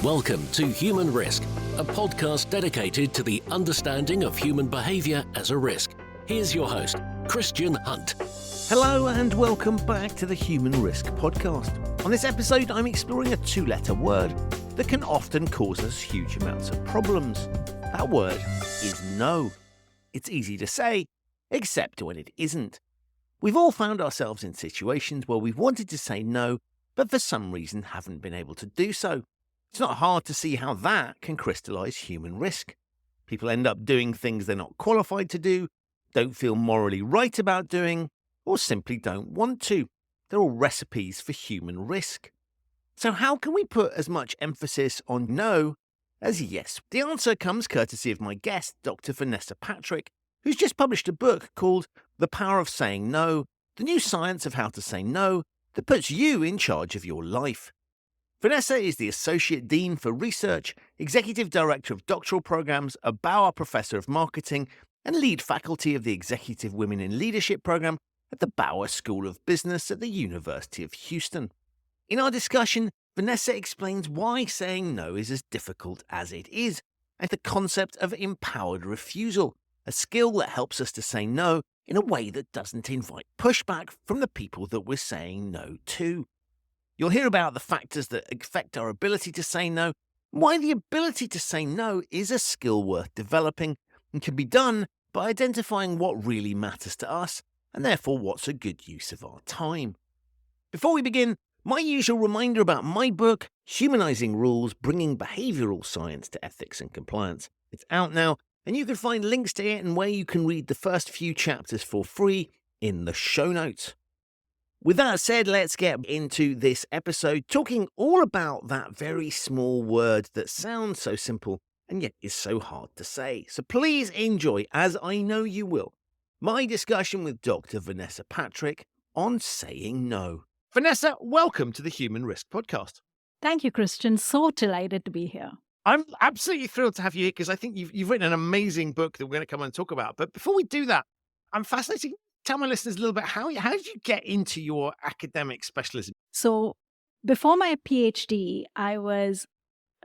Welcome to Human Risk, a podcast dedicated to the understanding of human behaviour as a risk. Here's your host, Christian Hunt. Hello and welcome back to the Human Risk podcast. On this episode, I'm exploring a two-letter word that can often cause us huge amounts of problems. That word is no. It's easy to say, except when it isn't. We've all found ourselves in situations where we've wanted to say no, but for some reason haven't been able to do so. It's not hard to see how that can crystallise human risk. People end up doing things they're not qualified to do, don't feel morally right about doing, or simply don't want to. They're all recipes for human risk. So how can we put as much emphasis on no as yes? The answer comes courtesy of my guest, Dr Vanessa Patrick, who's just published a book called The Power of Saying No, the new science of how to say no that puts you in charge of your life. Vanessa is the Associate Dean for Research, Executive Director of Doctoral Programs, a Bauer Professor of Marketing, and lead faculty of the Executive Women in Leadership Program at the Bauer School of Business at the University of Houston. In our discussion, Vanessa explains why saying no is as difficult as it is, and the concept of empowered refusal, a skill that helps us to say no in a way that doesn't invite pushback from the people that we're saying no to. You'll hear about the factors that affect our ability to say no, and why the ability to say no is a skill worth developing and can be done by identifying what really matters to us and therefore what's a good use of our time. Before we begin, my usual reminder about my book, Humanizing Rules, Bringing Behavioral Science to Ethics and Compliance. It's out now, and you can find links to it and where you can read the first few chapters for free in the show notes. With that said, let's get into this episode talking all about that very small word that sounds so simple and yet is so hard to say. So please enjoy, as I know you will, my discussion with Dr. Vanessa Patrick on saying no. Vanessa, welcome to the Human Risk podcast. Thank you, Christian. So delighted to be here. I'm absolutely thrilled to have you here because I think you've written an amazing book that we're going to come and talk about. But before we do that, I'm fascinated. Tell my listeners a little bit, how did you get into your academic specialism? So before my PhD, I was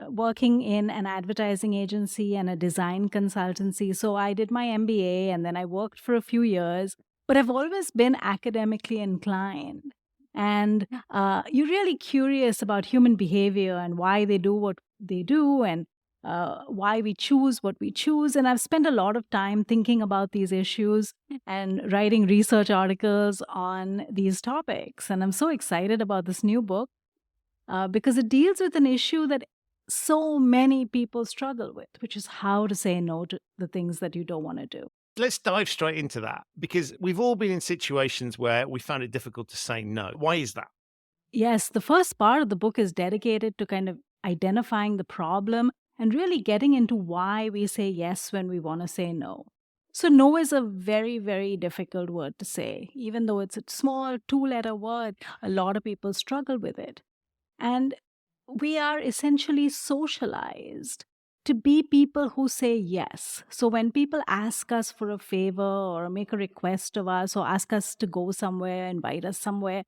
working in an advertising agency and a design consultancy. So I did my MBA and then I worked for a few years, but I've always been academically inclined. And you're really curious about human behavior and why they do what they do and why we choose what we choose. And I've spent a lot of time thinking about these issues and writing research articles on these topics. And I'm so excited about this new book because it deals with an issue that so many people struggle with, which is how to say no to the things that you don't want to do. Let's dive straight into that because we've all been in situations where we found it difficult to say no. Why is that? Yes, the first part of the book is dedicated to kind of identifying the problem and really getting into why we say yes when we want to say no. So no is a very, very difficult word to say. Even though it's a small two-letter word, a lot of people struggle with it. And we are essentially socialized to be people who say yes. So when people ask us for a favor or make a request of us or ask us to go somewhere, invite us somewhere,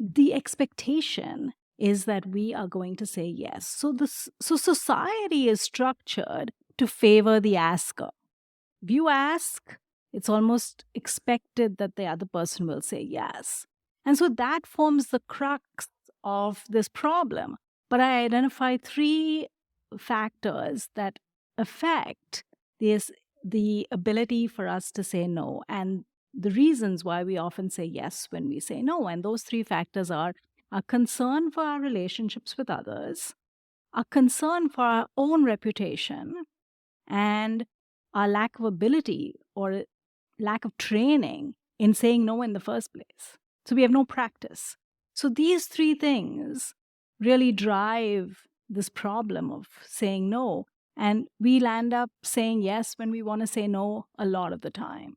the expectation is that we are going to say yes. So society is structured to favor the asker. If you ask, it's almost expected that the other person will say yes. And so that forms the crux of this problem. But I identify three factors that affect the ability for us to say no and the reasons why we often say yes when we say no. And those three factors are a concern for our relationships with others, a concern for our own reputation, and our lack of ability or lack of training in saying no in the first place. So we have no practice. So these three things really drive this problem of saying no. And we'll end up saying yes when we want to say no a lot of the time.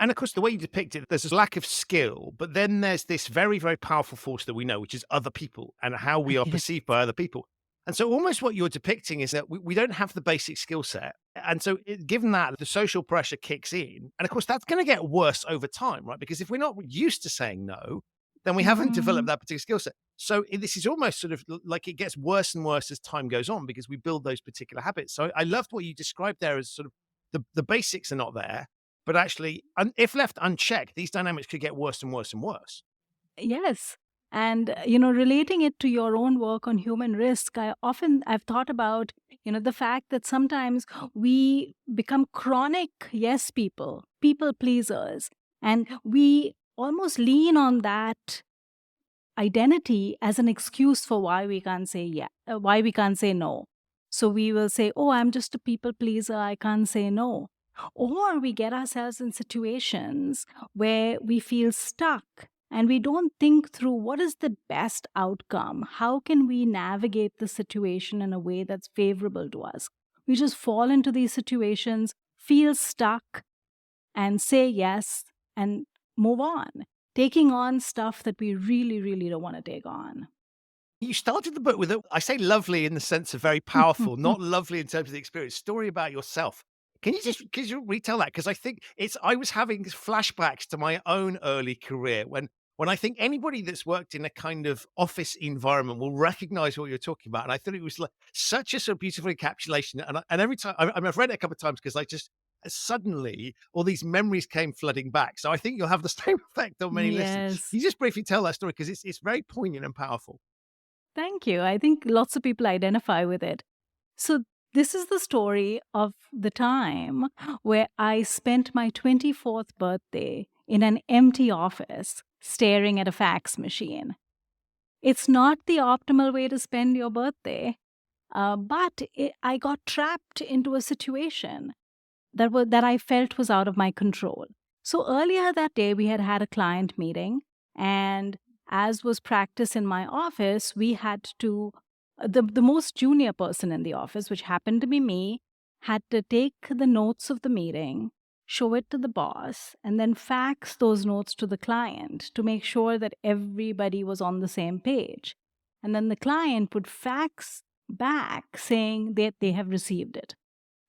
And of course, the way you depict it, there's this lack of skill, but then there's this very, very powerful force that we know, which is other people and how we are perceived by other people. And so almost what you're depicting is that we don't have the basic skill set. And so given that, the social pressure kicks in. And of course, that's going to get worse over time, right? Because if we're not used to saying no, then we haven't developed Mhm. that particular skill set. So this is almost sort of like it gets worse and worse as time goes on because we build those particular habits. So I loved what you described there as sort of the basics are not there, but actually, if left unchecked, these dynamics could get worse and worse and worse. Yes. And, relating it to your own work on human risk, I've thought about, the fact that sometimes we become chronic yes people pleasers, and we almost lean on that identity as an excuse for why we can't say why we can't say no. So we will say, "Oh, I'm just a people pleaser. I can't say no." Or we get ourselves in situations where we feel stuck and we don't think through what is the best outcome. How can we navigate the situation in a way that's favorable to us? We just fall into these situations, feel stuck, and say yes and move on, taking on stuff that we really, really don't want to take on. You started the book with I say lovely in the sense of very powerful, not lovely in terms of the experience. Story about yourself. Can you retell that? Because I think I was having flashbacks to my own early career when I think anybody that's worked in a kind of office environment will recognize what you're talking about. And I thought it was like such a sort of beautiful encapsulation. And every time I've read it a couple of times because I just suddenly all these memories came flooding back. So I think you'll have the same effect on many listeners. Yes. You just briefly tell that story because it's very poignant and powerful. Thank you. I think lots of people identify with it. So, this is the story of the time where I spent my 24th birthday in an empty office staring at a fax machine. It's not the optimal way to spend your birthday, I got trapped into a situation that I felt was out of my control. So earlier that day, we had a client meeting, and as was practice in my office, we had to the most junior person in the office, which happened to be me, had to take the notes of the meeting, show it to the boss, and then fax those notes to the client to make sure that everybody was on the same page. And then the client would fax back saying that they have received it.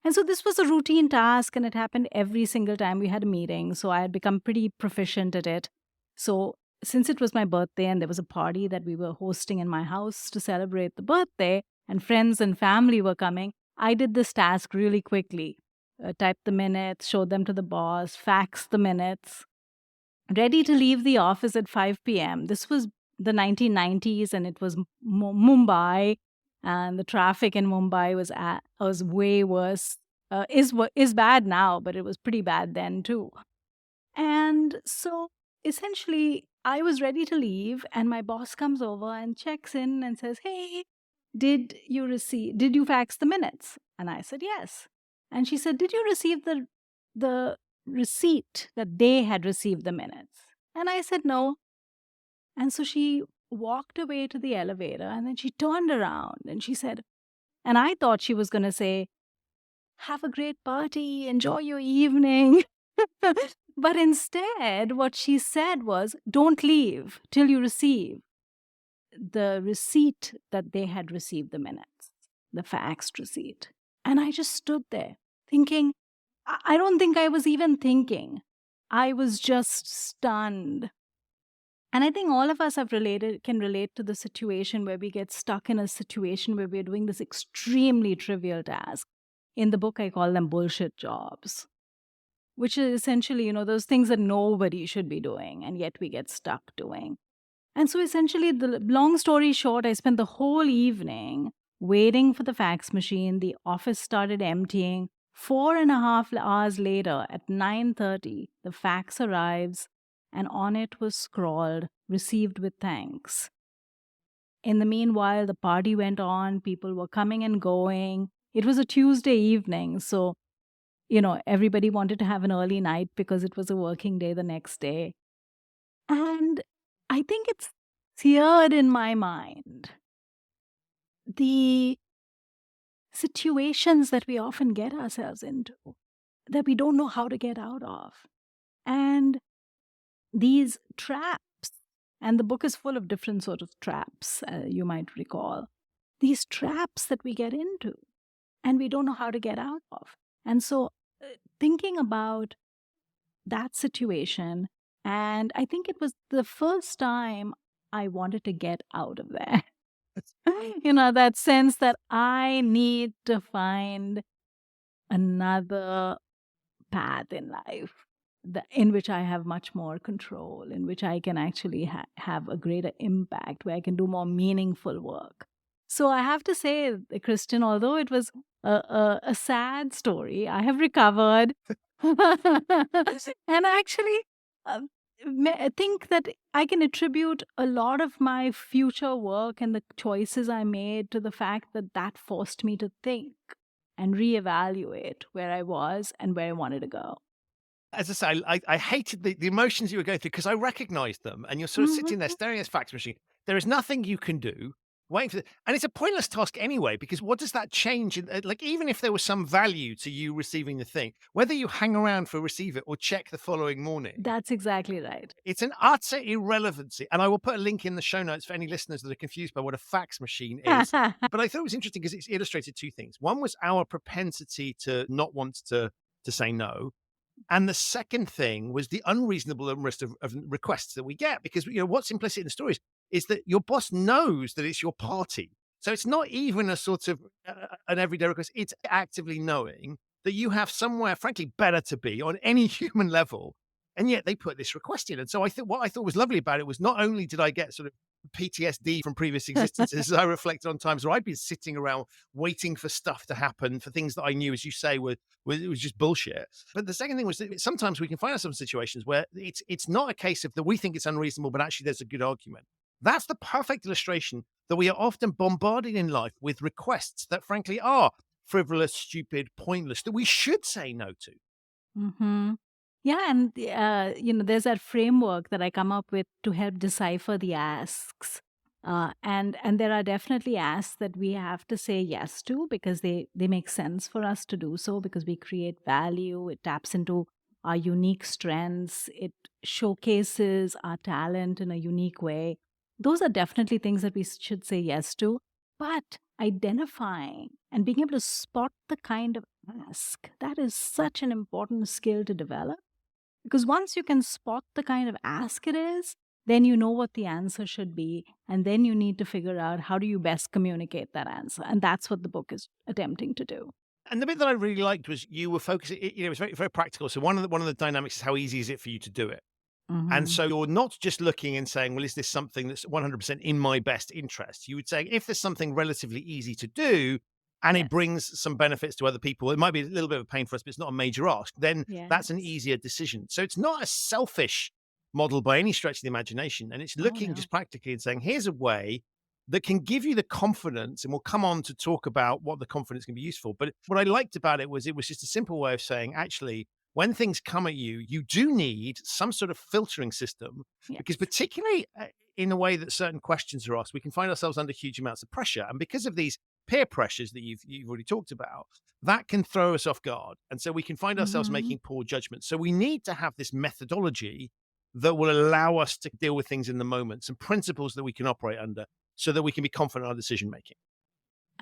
And so this was a routine task, and it happened every single time we had a meeting. So I had become pretty proficient at it. So since it was my birthday and there was a party that we were hosting in my house to celebrate the birthday, and friends and family were coming, I did this task really quickly. Typed the minutes, showed them to the boss, faxed the minutes, ready to leave the office at 5 p.m. This was the 1990s, and it was Mumbai, and the traffic in Mumbai was way worse. Is bad now, but it was pretty bad then too. And so essentially, I was ready to leave, and my boss comes over and checks in and says, "Hey, did you fax the minutes?" And I said, "Yes." And she said, "Did you receive the receipt that they had received the minutes?" And I said, "No." And so she walked away to the elevator, and then she turned around and she said, and I thought she was going to say, "Have a great party, enjoy your evening." But instead, what she said was, "Don't leave till you receive the receipt that they had received the minutes, the faxed receipt." And I just stood there thinking, I don't think I was even thinking. I was just stunned. And I think all of us can relate to the situation where we get stuck in a situation where we're doing this extremely trivial task. In the book, I call them bullshit jobs, which is essentially, those things that nobody should be doing, and yet we get stuck doing. And so essentially, the long story short, I spent the whole evening waiting for the fax machine. The office started emptying. 4.5 hours later, at 9:30, the fax arrives, and on it was scrawled, "Received with thanks." In the meanwhile, the party went on. People were coming and going. It was a Tuesday evening, so everybody wanted to have an early night because it was a working day the next day. And I think it's seared in my mind the situations that we often get ourselves into that we don't know how to get out of. And these traps, and the book is full of different sort of traps, you might recall, these traps that we get into and we don't know how to get out of. And so thinking about that situation And I think it was the first time I wanted to get out of there. That sense that I need to find another path in life in which I have much more control, in which I can actually have a greater impact, where I can do more meaningful work. So I have to say, Christian, although it was a sad story, I have recovered. And actually, uh, I think that I can attribute a lot of my future work and the choices I made to the fact that that forced me to think and reevaluate where I was and where I wanted to go. As I say, I hated the emotions you were going through because I recognized them, and you're sort of sitting there Mhm. staring at this fax machine. There is nothing you can do, waiting for and it's a pointless task anyway, because what does that change? Like, even if there was some value to you receiving the thing, whether you hang around for receive it or check the following morning, That's exactly right. it's an utter irrelevancy. And I will put a link in the show notes for any listeners that are confused by what a fax machine is. But I thought it was interesting because it's illustrated two things. One was our propensity to not want to say no. And the second thing was the unreasonable list of requests that we get, because what's implicit in the stories is that your boss knows that it's your party. So it's not even a sort of an everyday request. It's actively knowing that you have somewhere, frankly, better to be on any human level. And yet they put this request in. And so what I thought was lovely about it was not only did I get sort of PTSD from previous existences as I reflected on times where I'd been sitting around waiting for stuff to happen, for things that I knew, as you say, it was just bullshit. But the second thing was that sometimes we can find ourselves in situations where it's not a case of that we think it's unreasonable, but actually there's a good argument. That's the perfect illustration that we are often bombarded in life with requests that frankly are frivolous, stupid, pointless, that we should say no to. Hmm. Yeah, and there's that framework that I come up with to help decipher the asks, and there are definitely asks that we have to say yes to because they make sense for us to do so because we create value. It taps into our unique strengths. It showcases our talent in a unique way. Those are definitely things that we should say yes to. But identifying and being able to spot the kind of ask, that is such an important skill to develop. Because once you can spot the kind of ask it is, then you know what the answer should be. And then you need to figure out how do you best communicate that answer. And that's what the book is attempting to do. And the bit that I really liked was you were focusing, it was very, very practical. So one of the dynamics is how easy is it for you to do it? And Hmm. so you're not just looking and saying, well, is this something that's 100% in my best interest? You would say, if there's something relatively easy to do and it Yes. brings some benefits to other people, it might be a little bit of a pain for us, but it's not a major ask, then that's an Yes. easier decision. So it's not a selfish model by any stretch of the imagination. And it's Oh, looking no. just practically and saying, here's a way that can give you the confidence, and we'll come on to talk about what the confidence can be useful. But what I liked about it was just a simple way of saying, actually, when things come at you, you do need some sort of filtering system, because Yes. particularly in the way that certain questions are asked, we can find ourselves under huge amounts of pressure. And because of these peer pressures that you've already talked about, that can throw us off guard. And so we can find ourselves Hmm. making poor judgments. So we need to have this methodology that will allow us to deal with things in the moment, some principles that we can operate under so that we can be confident in our decision making.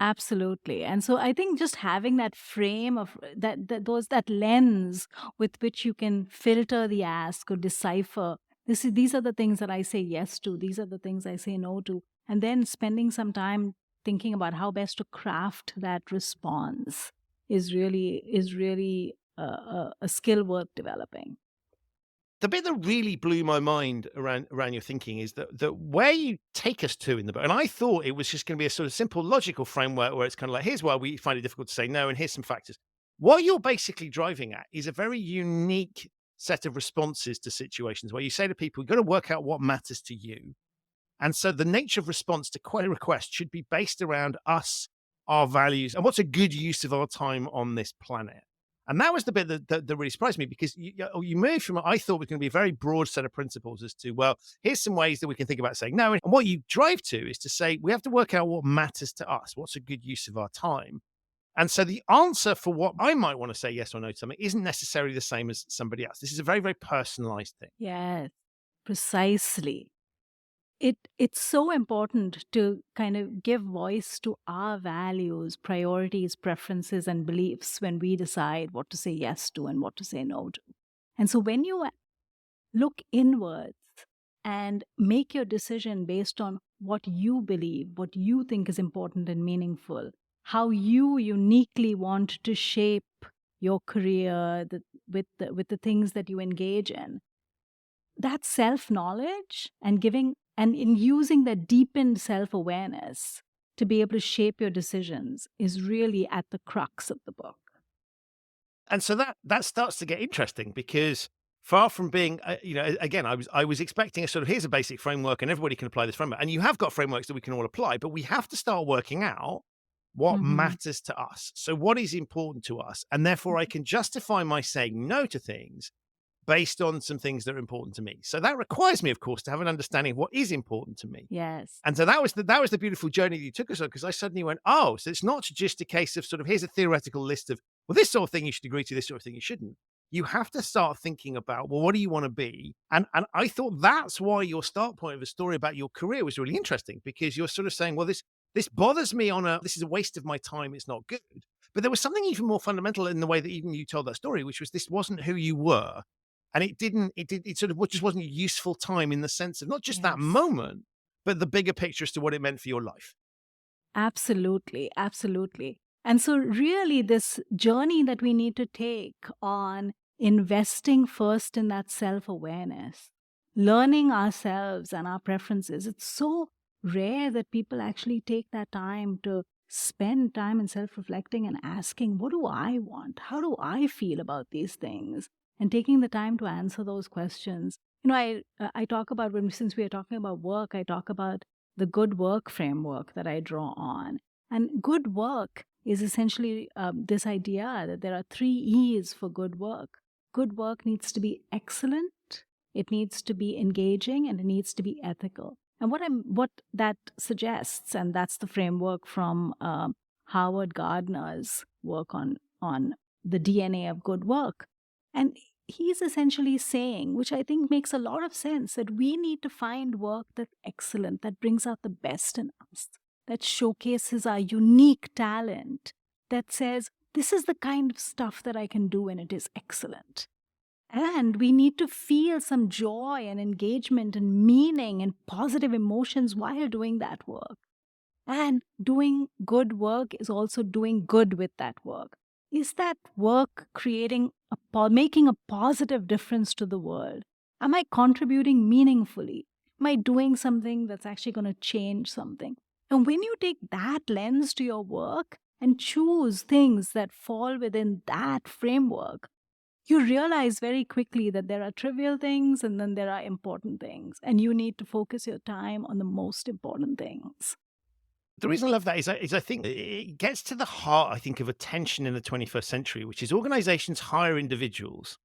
Absolutely. And so I think just having that frame of that lens with which you can filter the ask or decipher, these are the things that I say yes to, these are the things I say no to, and then spending some time thinking about how best to craft that response is really a skill worth developing. The bit that really blew my mind around your thinking is that where you take us to in the book, and I thought it was just going to be a sort of simple logical framework where it's kind of like, here's why we find it difficult to say no, and here's some factors. What you're basically driving at is a very unique set of responses to situations where you say to people, you've got to work out what matters to you. And so the nature of response to quite a request should be based around us, our values, and what's a good use of our time on this planet. And that was the bit that really surprised me, because you moved from what I thought was going to be a very broad set of principles as to, well, here's some ways that we can think about saying no. And what you drive to is to say, we have to work out what matters to us, what's a good use of our time. And so the answer for what I might want to say yes or no to something isn't necessarily the same as somebody else. This is a very, very personalized thing. Yes, precisely. It's so important to kind of give voice to our values, priorities, preferences, and beliefs when we decide what to say yes to and what to say no to. And so when you look inwards and make your decision based on what you believe, what you think is important and meaningful, how you uniquely want to shape your career with the things that you engage in. That self-knowledge and in using that deepened self-awareness to be able to shape your decisions is really at the crux of the book. And so that starts to get interesting, because far from being, again, I was expecting a sort of, here's a basic framework and everybody can apply this framework. And you have got frameworks that we can all apply, but we have to start working out what matters to us. So what is important to us? And therefore I can justify my saying no to things based on some things that are important to me. So that requires me, of course, to have an understanding of what is important to me. Yes. And so that was the beautiful journey that you took us on, because I suddenly went, oh, so it's not just a case of sort of, here's a theoretical list of, well, this sort of thing you should agree to, this sort of thing you shouldn't. You have to start thinking about, well, what do you want to be? And I thought that's why your start point of a story about your career was really interesting, because you're sort of saying, well, this bothers me this is a waste of my time, it's not good. But there was something even more fundamental in the way that even you told that story, which was this wasn't who you were. And it sort of just wasn't a useful time in the sense of not just that moment, but the bigger picture as to what it meant for your life. Absolutely, absolutely. And so really this journey that we need to take on investing first in that self-awareness, learning ourselves and our preferences, it's so rare that people actually take that time to spend time in self-reflecting and asking, what do I want? How do I feel about these things? And taking the time to answer those questions. I talk about, since we are talking about work, I talk about the good work framework that I draw on. And good work is essentially this idea that there are 3 E's for good work. Good work needs to be excellent, it needs to be engaging, and it needs to be ethical. And what that suggests, and that's the framework from Howard Gardner's work on the DNA of good work. And he's essentially saying, which I think makes a lot of sense, that we need to find work that's excellent, that brings out the best in us, that showcases our unique talent, that says, this is the kind of stuff that I can do and it is excellent. And we need to feel some joy and engagement and meaning and positive emotions while doing that work. And doing good work is also doing good with that work. Is that work making a positive difference to the world? Am I contributing meaningfully? Am I doing something that's actually going to change something? And when you take that lens to your work and choose things that fall within that framework, you realize very quickly that there are trivial things and then there are important things. And you need to focus your time on the most important things. The reason I love that is I think it gets to the heart, I think, of a tension in the 21st century, which is organizations hire individuals.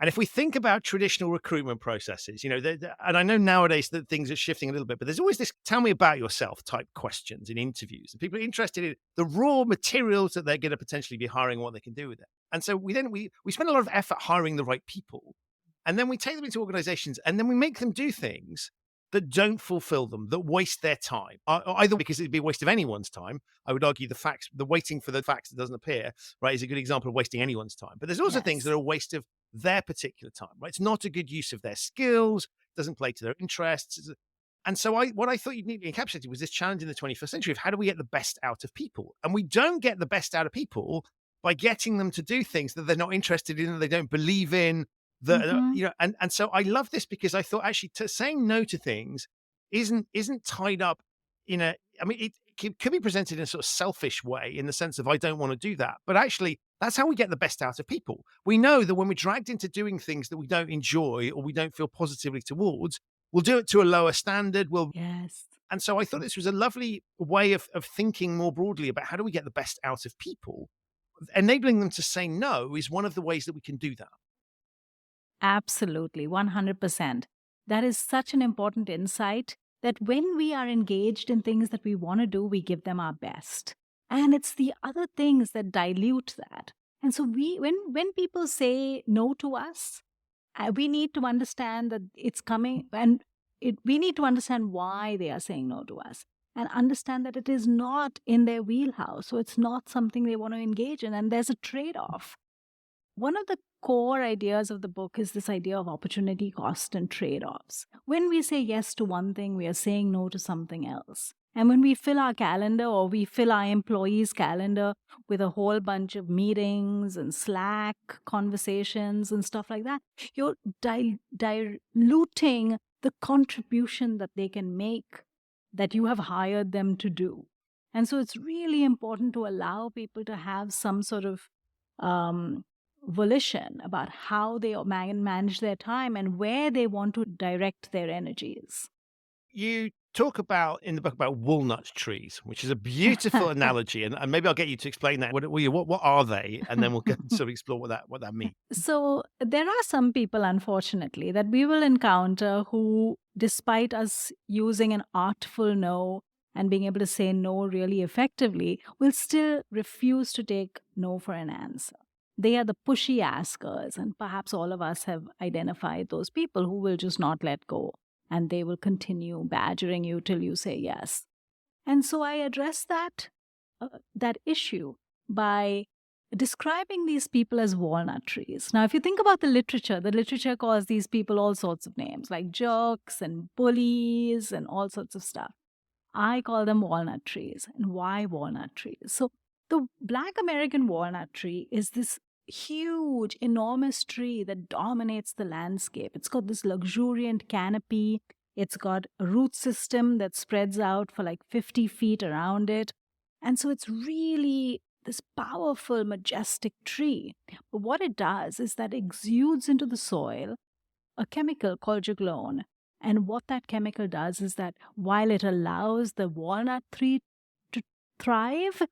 And if we think about traditional recruitment processes, and I know nowadays that things are shifting a little bit, but there's always this tell me about yourself type questions in interviews. And people are interested in the raw materials that they're going to potentially be hiring and what they can do with it. And so we spend a lot of effort hiring the right people. And then we take them into organizations and then we make them do things that don't fulfill them, that waste their time, either because it'd be a waste of anyone's time. I would argue the waiting for the facts that doesn't appear, right, is a good example of wasting anyone's time. But there's also things that are a waste of their particular time, right? It's not a good use of their skills, doesn't play to their interests. And so what I thought you neatly encapsulated was this challenge in the 21st century of how do we get the best out of people? And we don't get the best out of people by getting them to do things that they're not interested in, that they don't believe in, and so I love this because I thought actually saying no to things isn't tied up in it could be presented in a sort of selfish way in the sense of I don't want to do that, but actually that's how we get the best out of people. We know that when we're dragged into doing things that we don't enjoy or we don't feel positively towards, we'll do it to a lower standard. And so I thought this was a lovely way of thinking more broadly about how do we get the best out of people. Enabling them to say no is one of the ways that we can do that. Absolutely, 100%. That is such an important insight that when we are engaged in things that we want to do, we give them our best. And it's the other things that dilute that. And so when people say no to us, we need to understand that it's coming, and we need to understand why they are saying no to us and understand that it is not in their wheelhouse. So it's not something they want to engage in. And there's a trade-off. one of the core ideas of the book is this idea of opportunity cost and trade-offs. When we say yes to one thing, we are saying no to something else. And when we fill our calendar, or we fill our employees' calendar with a whole bunch of meetings and Slack conversations and stuff like that, you're diluting the contribution that they can make, that you have hired them to do. And so it's really important to allow people to have some sort of volition about how they manage their time and where they want to direct their energies. You talk about in the book about walnut trees, which is a beautiful analogy, and maybe I'll get you to explain that. What are they? And then we'll sort of explore what that means. So there are some people, unfortunately, that we will encounter who, despite us using an artful no and being able to say no really effectively, will still refuse to take no for an answer. They are the pushy askers, and perhaps all of us have identified those people who will just not let go, and they will continue badgering you till you say yes. And so I address that issue by describing these people as walnut trees. Now, if you think about the literature calls these people all sorts of names, like jerks and bullies and all sorts of stuff. I call them walnut trees. And why walnut trees? So the Black American walnut tree is this huge, enormous tree that dominates the landscape. It's got this luxuriant canopy. It's got a root system that spreads out for like 50 feet around it. And so it's really this powerful, majestic tree. But what it does is that it exudes into the soil a chemical called juglone. And what that chemical does is that while it allows the walnut tree to thrive,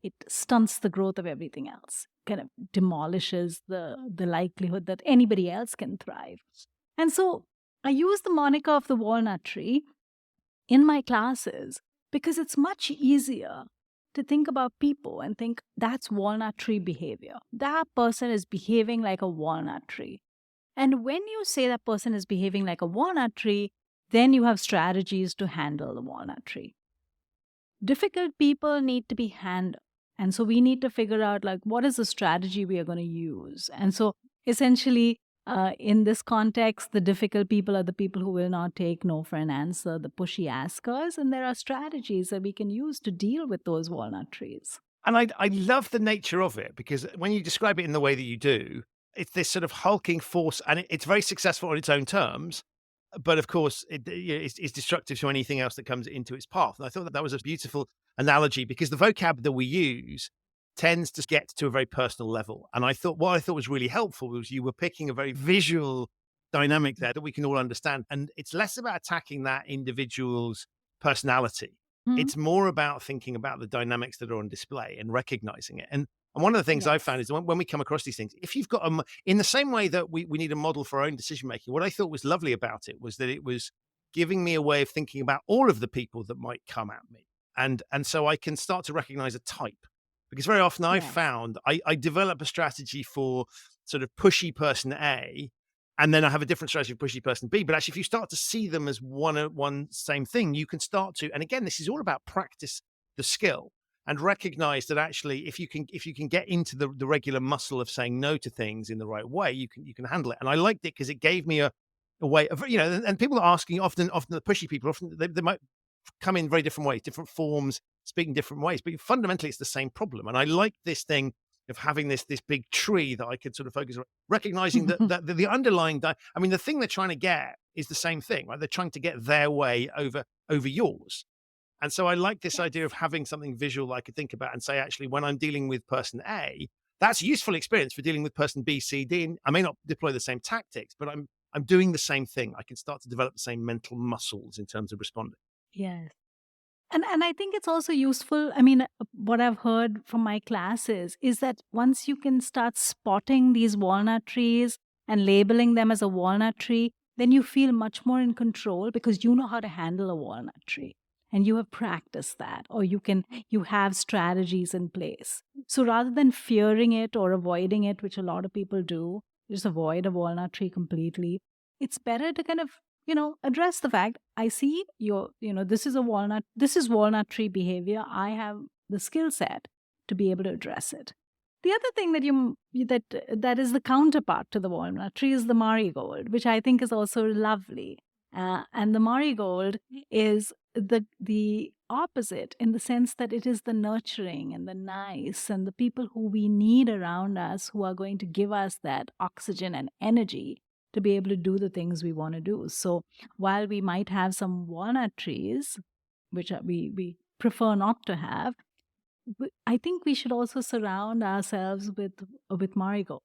it stunts the growth of everything else, kind of demolishes the likelihood that anybody else can thrive. And so I use the moniker of the walnut tree in my classes because it's much easier to think about people and think that's walnut tree behavior. That person is behaving like a walnut tree. And when you say that person is behaving like a walnut tree, then you have strategies to handle the walnut tree. Difficult people need to be handled. And so we need to figure out, like, what is the strategy we are going to use? And so essentially, in this context, the difficult people are the people who will not take no for an answer, the pushy askers. And there are strategies that we can use to deal with those walnut trees. And I love the nature of it, because when you describe it in the way that you do, it's this sort of hulking force, and it's very successful on its own terms. But of course, it's destructive to anything else that comes into its path. And I thought that was a beautiful analogy, because the vocab that we use tends to get to a very personal level. And what I thought was really helpful was you were picking a very visual dynamic there that we can all understand. And it's less about attacking that individual's personality. Mm-hmm. It's more about thinking about the dynamics that are on display and recognizing it. And one of the things I've found is when we come across these things, if you've got in the same way that we need a model for our own decision making, what I thought was lovely about it was that it was giving me a way of thinking about all of the people that might come at me. And so I can start to recognize a type, because very often I've found I develop a strategy for sort of pushy person A, and then I have a different strategy for pushy person B. But actually, if you start to see them as one same thing, you can start to, and again, this is all about practice the skill, and recognize that actually, if you can get into the regular muscle of saying no to things in the right way, you can handle it. And I liked it because it gave me a way of, and people are asking often the pushy people, often they might come in very different ways, different forms, speaking different ways, but fundamentally it's the same problem. And I like this thing of having this big tree that I could sort of focus on, recognizing that the underlying, the thing they're trying to get is the same thing, right? They're trying to get their way over yours. And so I like this idea of having something visual I could think about and say, actually, when I'm dealing with person A, that's a useful experience for dealing with person B, C, D. And I may not deploy the same tactics, but I'm doing the same thing. I can start to develop the same mental muscles in terms of responding. Yes. And I think it's also useful. What I've heard from my classes is that once you can start spotting these walnut trees and labeling them as a walnut tree, then you feel much more in control because you know how to handle a walnut tree. And you have practiced that, or you have strategies in place. So rather than fearing it or avoiding it, which a lot of people do, just avoid a walnut tree completely, it's better to kind of, address the fact, I see this is walnut tree behavior. I have the skill set to be able to address it. The other thing that is the counterpart to the walnut tree is the marigold, which I think is also lovely. And the marigold is the opposite in the sense that it is the nurturing and the nice and the people who we need around us who are going to give us that oxygen and energy to be able to do the things we want to do. So while we might have some walnut trees, which we prefer not to have, I think we should also surround ourselves with marigolds,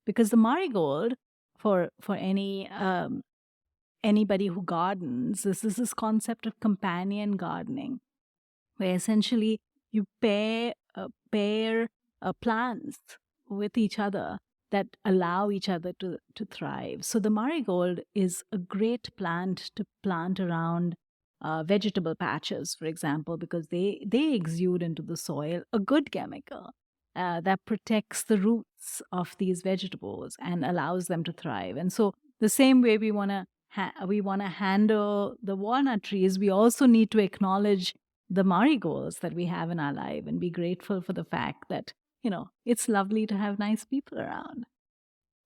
because the marigold, for anybody who gardens, this is this concept of companion gardening, where essentially you pair plants with each other that allow each other to thrive. So the marigold is a great plant to plant around vegetable patches, for example, because they exude into the soil a good chemical that protects the roots of these vegetables and allows them to thrive. And so the same way we want to handle the walnut trees, we also need to acknowledge the marigolds that we have in our life and be grateful for the fact that, it's lovely to have nice people around.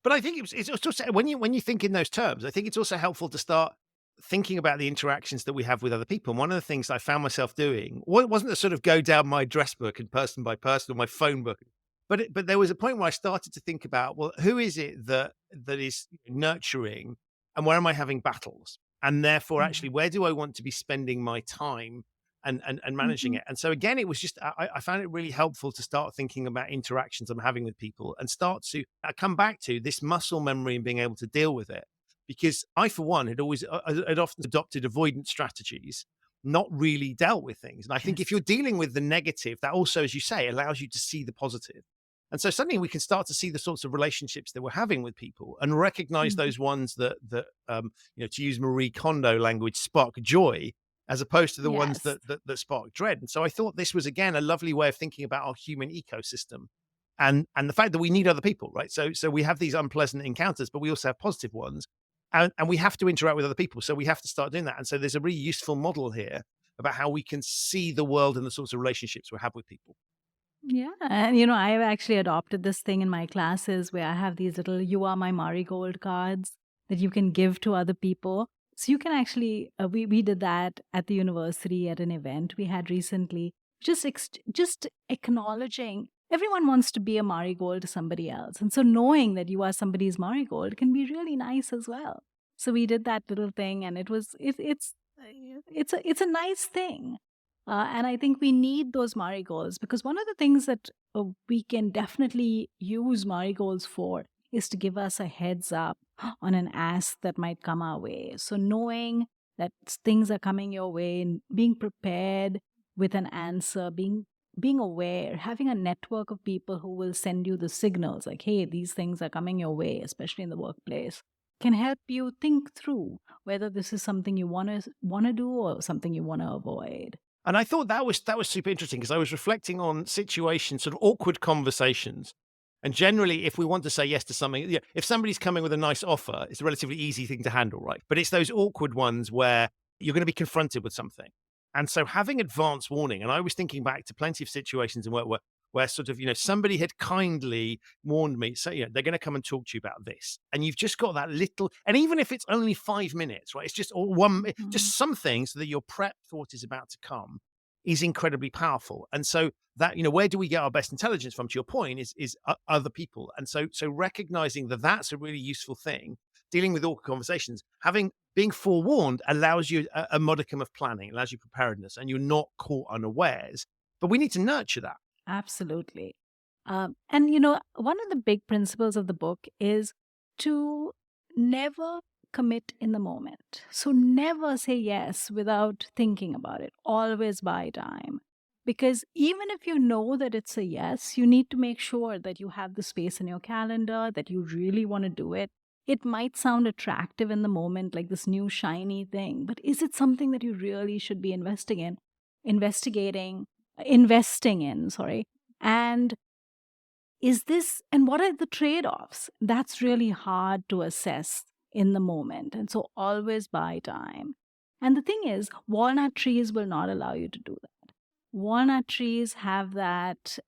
But I think it's also, when you think in those terms, I think it's also helpful to start thinking about the interactions that we have with other people. And one of the things I found myself doing wasn't to sort of go down my address book and person by person or my phone book, but there was a point where I started to think about, well, who is it that is nurturing, and where am I having battles? And therefore, actually, where do I want to be spending my time and managing it? And so again, it was just, I found it really helpful to start thinking about interactions I'm having with people and start to come back to this muscle memory and being able to deal with it. Because I, for one, had often adopted avoidance strategies, not really dealt with things. And I think if you're dealing with the negative, that also, as you say, allows you to see the positive. And so suddenly we can start to see the sorts of relationships that we're having with people and recognize those ones that to use Marie Kondo language, spark joy, as opposed to the ones that spark dread. And so I thought this was, again, a lovely way of thinking about our human ecosystem and the fact that we need other people, right? So we have these unpleasant encounters, but we also have positive ones. And we have to interact with other people. So we have to start doing that. And so there's a really useful model here about how we can see the world and the sorts of relationships we have with people. Yeah. And, I've actually adopted this thing in my classes where I have these little "You Are My Marigold" cards that you can give to other people. So you can actually, we did that at the university at an event we had recently, just acknowledging everyone wants to be a marigold to somebody else. And so knowing that you are somebody's marigold can be really nice as well. So we did that little thing, and it's a nice thing. And I think we need those marigolds, because one of the things that we can definitely use marigolds for is to give us a heads up on an ask that might come our way. So knowing that things are coming your way and being prepared with an answer, being aware, having a network of people who will send you the signals like, hey, these things are coming your way, especially in the workplace, can help you think through whether this is something you want to do or something you want to avoid. And I thought that was super interesting, because I was reflecting on situations, sort of awkward conversations. And generally, if we want to say yes to something, if somebody's coming with a nice offer, it's a relatively easy thing to handle, right? But it's those awkward ones where you're going to be confronted with something. And so having advance warning, and I was thinking back to plenty of situations in work where sort of, somebody had kindly warned me, so, they're going to come and talk to you about this. And you've just got that little, and even if it's only 5 minutes, right? It's just just something so that your prep for what is about to come is incredibly powerful. And so that, where do we get our best intelligence from, to your point, is other people. And so recognizing that that's a really useful thing, dealing with awkward conversations, being forewarned allows you a modicum of planning, allows you preparedness, and you're not caught unawares. But we need to nurture that. Absolutely. And, one of the big principles of the book is to never commit in the moment. So never say yes without thinking about it. Always buy time. Because even if you know that it's a yes, you need to make sure that you have the space in your calendar, that you really want to do it. It might sound attractive in the moment, like this new shiny thing, but is it something that you really should be investing in? And and what are the trade-offs? That's really hard to assess in the moment. And so always buy time. And the thing is, walnut trees will not allow you to do that. Walnut trees have that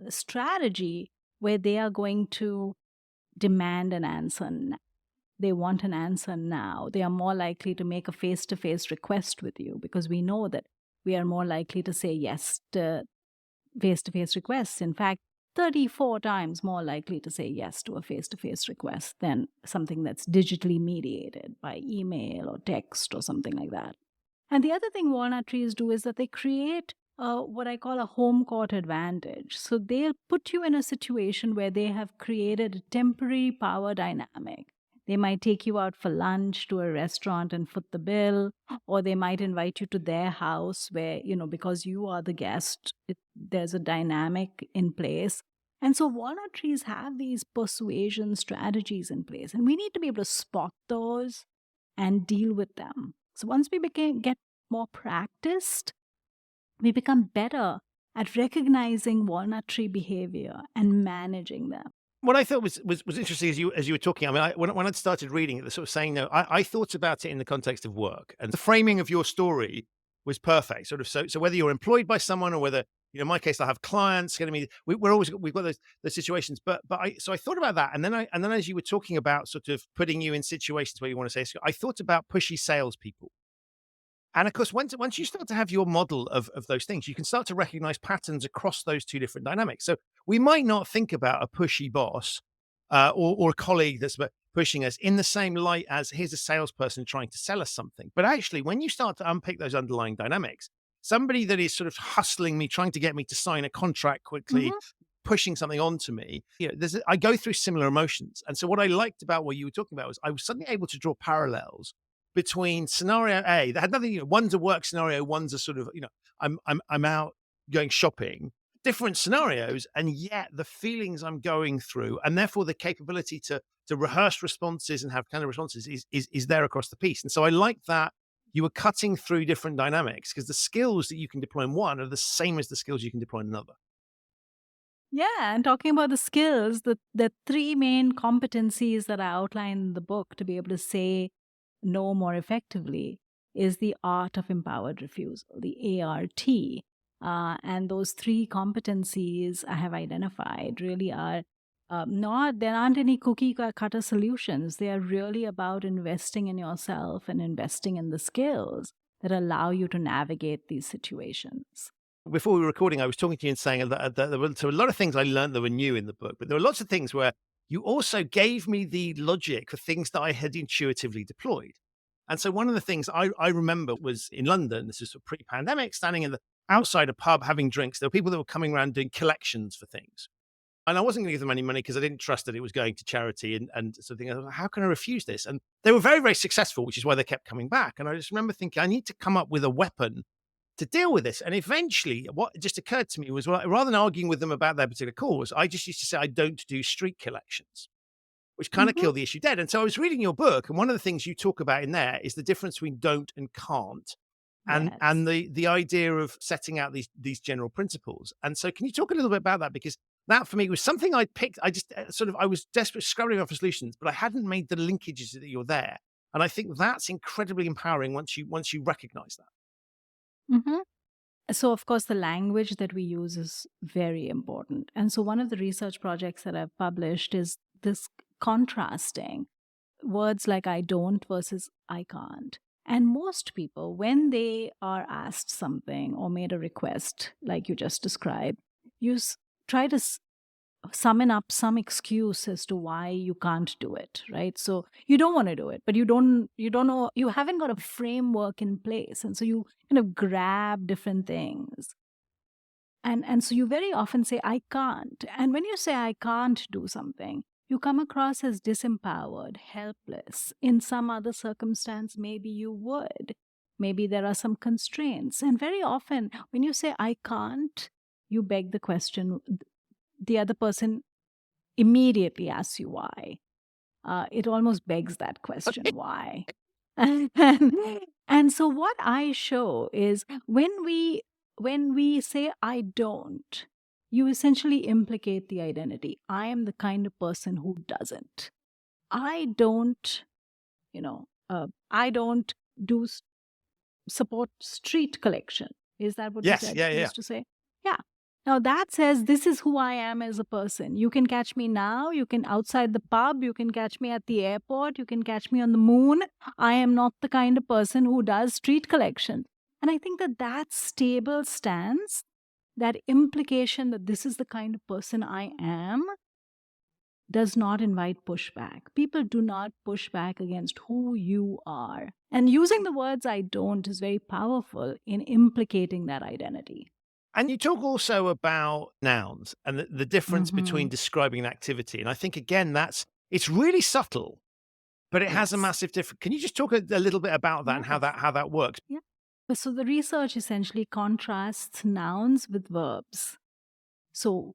strategy where they are going to demand an answer now. They want an answer now. They are more likely to make a face-to-face request with you, because we know that we are more likely to say yes to face-to-face requests. In fact, 34 times more likely to say yes to a face-to-face request than something that's digitally mediated by email or text or something like that. And the other thing walnut trees do is that they create what I call a home court advantage. So they'll put you in a situation where they have created a temporary power dynamic. They might take you out for lunch to a restaurant and foot the bill, or they might invite you to their house where, because you are the guest, there's a dynamic in place. And so walnut trees have these persuasion strategies in place, and we need to be able to spot those and deal with them. So once we get more practiced, we become better at recognizing walnut tree behavior and managing them. What I thought was interesting as you were talking. I mean, when I'd started reading it, the sort of saying no, I thought about it in the context of work, and the framing of your story was perfect. Sort of so whether you're employed by someone or whether, in my case, I have clients. We've got those situations. But I thought about that, and then as you were talking about sort of putting you in situations where you want to say, I thought about pushy salespeople. And of course, once you start to have your model of those things, you can start to recognize patterns across those two different dynamics. So we might not think about a pushy boss or a colleague that's pushing us in the same light as here's a salesperson trying to sell us something. But actually, when you start to unpick those underlying dynamics, somebody that is sort of hustling me, trying to get me to sign a contract quickly, pushing something onto me, I go through similar emotions. And so what I liked about what you were talking about was I was suddenly able to draw parallels between scenario A that had nothing, one's a work scenario, one's a sort of, I'm out going shopping, different scenarios, and yet the feelings I'm going through, and therefore the capability to rehearse responses and have kind of responses is there across the piece. And so I like that you were cutting through different dynamics, because the skills that you can deploy in one are the same as the skills you can deploy in another. Yeah, and talking about the skills, the three main competencies that I outline in the book to be able to say no more effectively is the art of empowered refusal, the ART. And those three competencies I have identified really are there aren't any cookie cutter solutions. They are really about investing in yourself and investing in the skills that allow you to navigate these situations. Before we were recording, I was talking to you and saying that there were a lot of things I learned that were new in the book, but there were lots of things where you also gave me the logic for things that I had intuitively deployed. And so one of the things I remember was in London, this is sort of pre-pandemic, standing outside a pub having drinks. There were people that were coming around doing collections for things. And I wasn't going to give them any money because I didn't trust that it was going to charity and sort of thinking, how can I refuse this? And they were very, very successful, which is why they kept coming back. And I just remember thinking, I need to come up with a weapon to deal with this. And eventually what just occurred to me was, well, rather than arguing with them about their particular cause, I just used to say, I don't do street collections, which kind of killed the issue dead. And so I was reading your book, and one of the things you talk about in there is the difference between don't and can't. And the idea of setting out these general principles. And so can you talk a little bit about that? Because that for me was something I picked. I was desperate scrabbling out for solutions, but I hadn't made the linkages that you're there. And I think that's incredibly empowering once you recognize that. So, of course, the language that we use is very important. And so one of the research projects that I've published is this contrasting words like I don't versus I can't. And most people, when they are asked something or made a request, like you just described, you try to summon up some excuse as to why you can't do it, right? So you don't want to do it, but you don't know, you haven't got a framework in place. And so you kind of grab different things. And so you very often say, I can't. And when you say I can't do something, you come across as disempowered, helpless. In some other circumstance, maybe you would. Maybe there are some constraints. And very often, when you say, I can't, you beg the question. The other person immediately asks you why. It almost begs that question, why? And so what I show is when we say, I don't, you essentially implicate the identity. I am the kind of person who doesn't. I don't do support street collection. Is that what Yes, you said? yeah. Used to say? Yeah. Now that says this is who I am as a person. You can catch me now, you can outside the pub, you can catch me at the airport, you can catch me on the moon. I am not the kind of person who does street collection. And I think that stable stance, that implication that this is the kind of person I am, does not invite pushback. People do not push back against who you are. And using the words I don't is very powerful in implicating that identity. And you talk also about nouns and the difference between describing an activity. And I think, again, it's really subtle, but it has a massive difference. Can you just talk a little bit about that and how that works? Yeah. So the research essentially contrasts nouns with verbs. So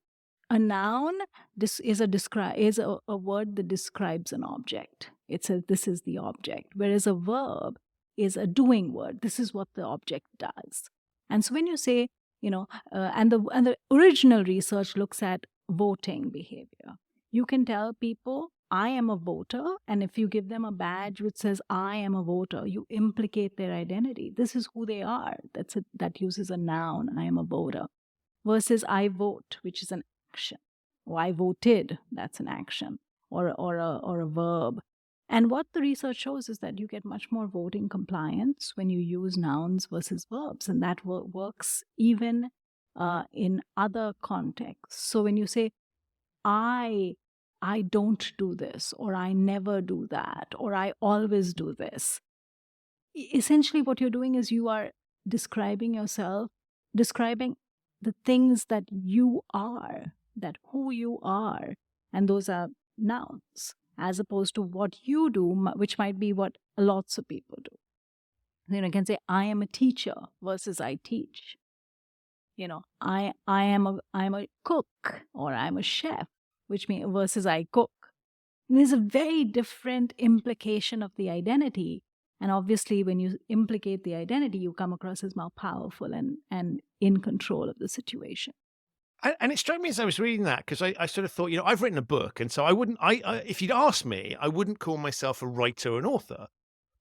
a noun is a word that describes an object. It says this is the object, whereas a verb is a doing word. This is what the object does. And so when you say, and the original research looks at voting behavior. You can tell people, I am a voter, and if you give them a badge which says I am a voter, you implicate their identity. This is who they are. That uses a noun, I am a voter, versus I vote, which is an action. Or I voted, that's an action, or a verb. And what the research shows is that you get much more voting compliance when you use nouns versus verbs, and that works even in other contexts. So when you say, I don't do this, or I never do that, or I always do this, essentially what you're doing is you are describing yourself, describing the things that you are, that who you are, and those are nouns, as opposed to what you do, which might be what lots of people do. You can say, I am a teacher versus I teach. I am a cook, or I'm a chef, which means versus I cook. And there's a very different implication of the identity. And obviously, when you implicate the identity, you come across as more powerful and in control of the situation. And it struck me as I was reading that, because I sort of thought, I've written a book, and so if you'd asked me, I wouldn't call myself a writer or an author.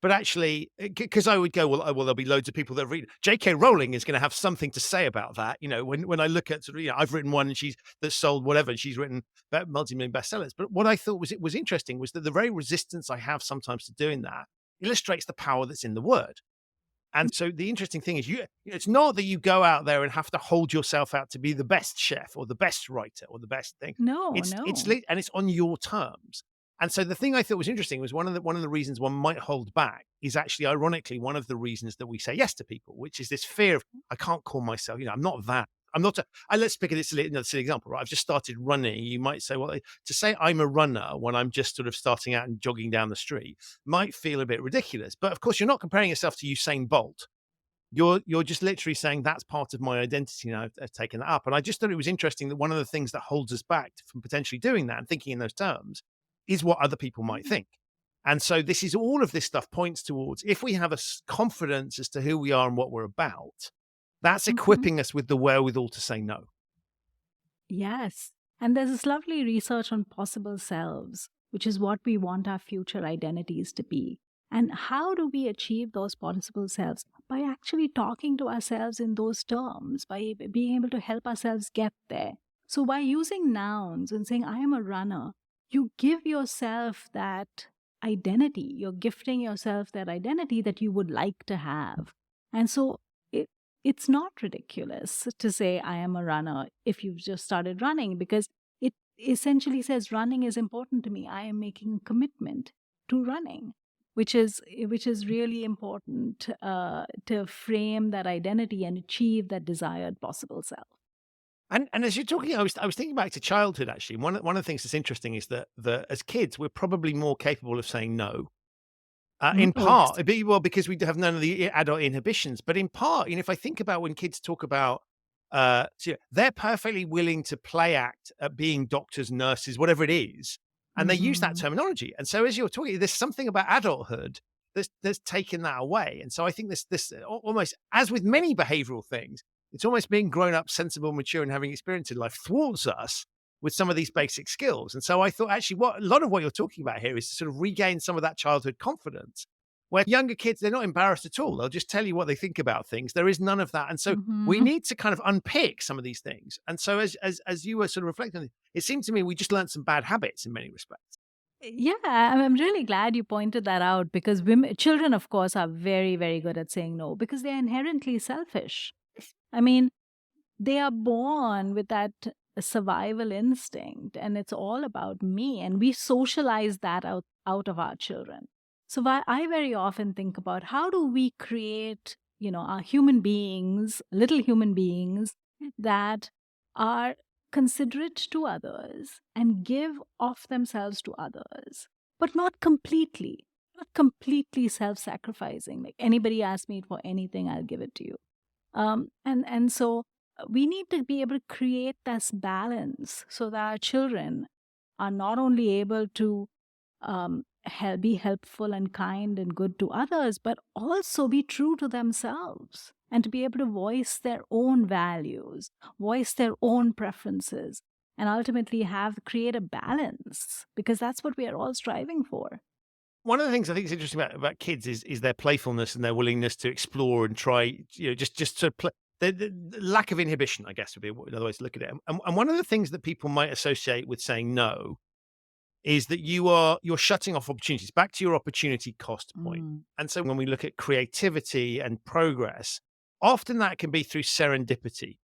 But actually, because I would go, well, there'll be loads of people that read. J.K. Rowling is going to have something to say about that. When I look at I've written one and that's sold whatever, and she's written multi-million bestsellers. But what I thought was interesting was that the very resistance I have sometimes to doing that illustrates the power that's in the word. And so the interesting thing is, it's not that you go out there and have to hold yourself out to be the best chef or the best writer or the best thing. No. And it's on your terms. And so the thing I thought was interesting was one of the reasons one might hold back is actually, ironically, one of the reasons that we say yes to people, which is this fear of, I can't call myself, I'm not that. I'm not let's pick another silly example, right? I've just started running. You might say, well, to say I'm a runner when I'm just sort of starting out and jogging down the street might feel a bit ridiculous. But of course, you're not comparing yourself to Usain Bolt. You're just literally saying that's part of my identity, and I've taken that up. And I just thought it was interesting that one of the things that holds us back from potentially doing that and thinking in those terms is what other people might think. And so all of this stuff points towards, if we have a confidence as to who we are and what we're about, that's equipping us with the wherewithal to say no. Yes. And there's this lovely research on possible selves, which is what we want our future identities to be. And how do we achieve those possible selves? By actually talking to ourselves in those terms, by being able to help ourselves get there. So by using nouns and saying, I am a runner, you give yourself that identity. You're gifting yourself that identity that you would like to have. And so it's not ridiculous to say I am a runner if you've just started running, because it essentially says running is important to me. I am making a commitment to running, which is really important to frame that identity and achieve that desired possible self. And as you're talking, I was thinking back to childhood, actually. One of the things that's interesting is that as kids, we're probably more capable of saying no. In part, because we have none of the adult inhibitions, but in part, if I think about when kids talk about, they're perfectly willing to play act at being doctors, nurses, whatever it is, and they use that terminology. And so as you're talking, there's something about adulthood that's taken that away. And so I think this almost, as with many behavioral things, it's almost being grown up, sensible, mature, and having experience in life thwarts us with some of these basic skills. And so I thought, actually, a lot of what you're talking about here is to sort of regain some of that childhood confidence Where younger kids, they're not embarrassed at all. They'll just tell you what they think about things. There is none of that. And so we Hmm. need to kind of unpick some of these things. And so as you were sort of reflecting, it seemed to me we just learned some bad habits in many respects. Yeah, I'm really glad you pointed that out because children, of course, are very, very good at saying no because they're inherently selfish. I mean, they are born with that survival instinct and it's all about me. And we socialize that out of our children. So I very often think about how do we create, our human beings, little human beings that are considerate to others and give of themselves to others, but not completely self-sacrificing. Like anybody asks me for anything, I'll give it to you. And so we need to be able to create this balance so that our children are not only able to be helpful and kind and good to others, but also be true to themselves and to be able to voice their own values, voice their own preferences, and ultimately create a balance because that's what we are all striving for. One of the things I think is interesting about kids is their playfulness and their willingness to explore and try, just to play. The lack of inhibition, I guess, would be another way to look at it. And one of the things that people might associate with saying no is that you're shutting off opportunities. Back to your opportunity cost point. Mm. And so when we look at creativity and progress, often that can be through serendipity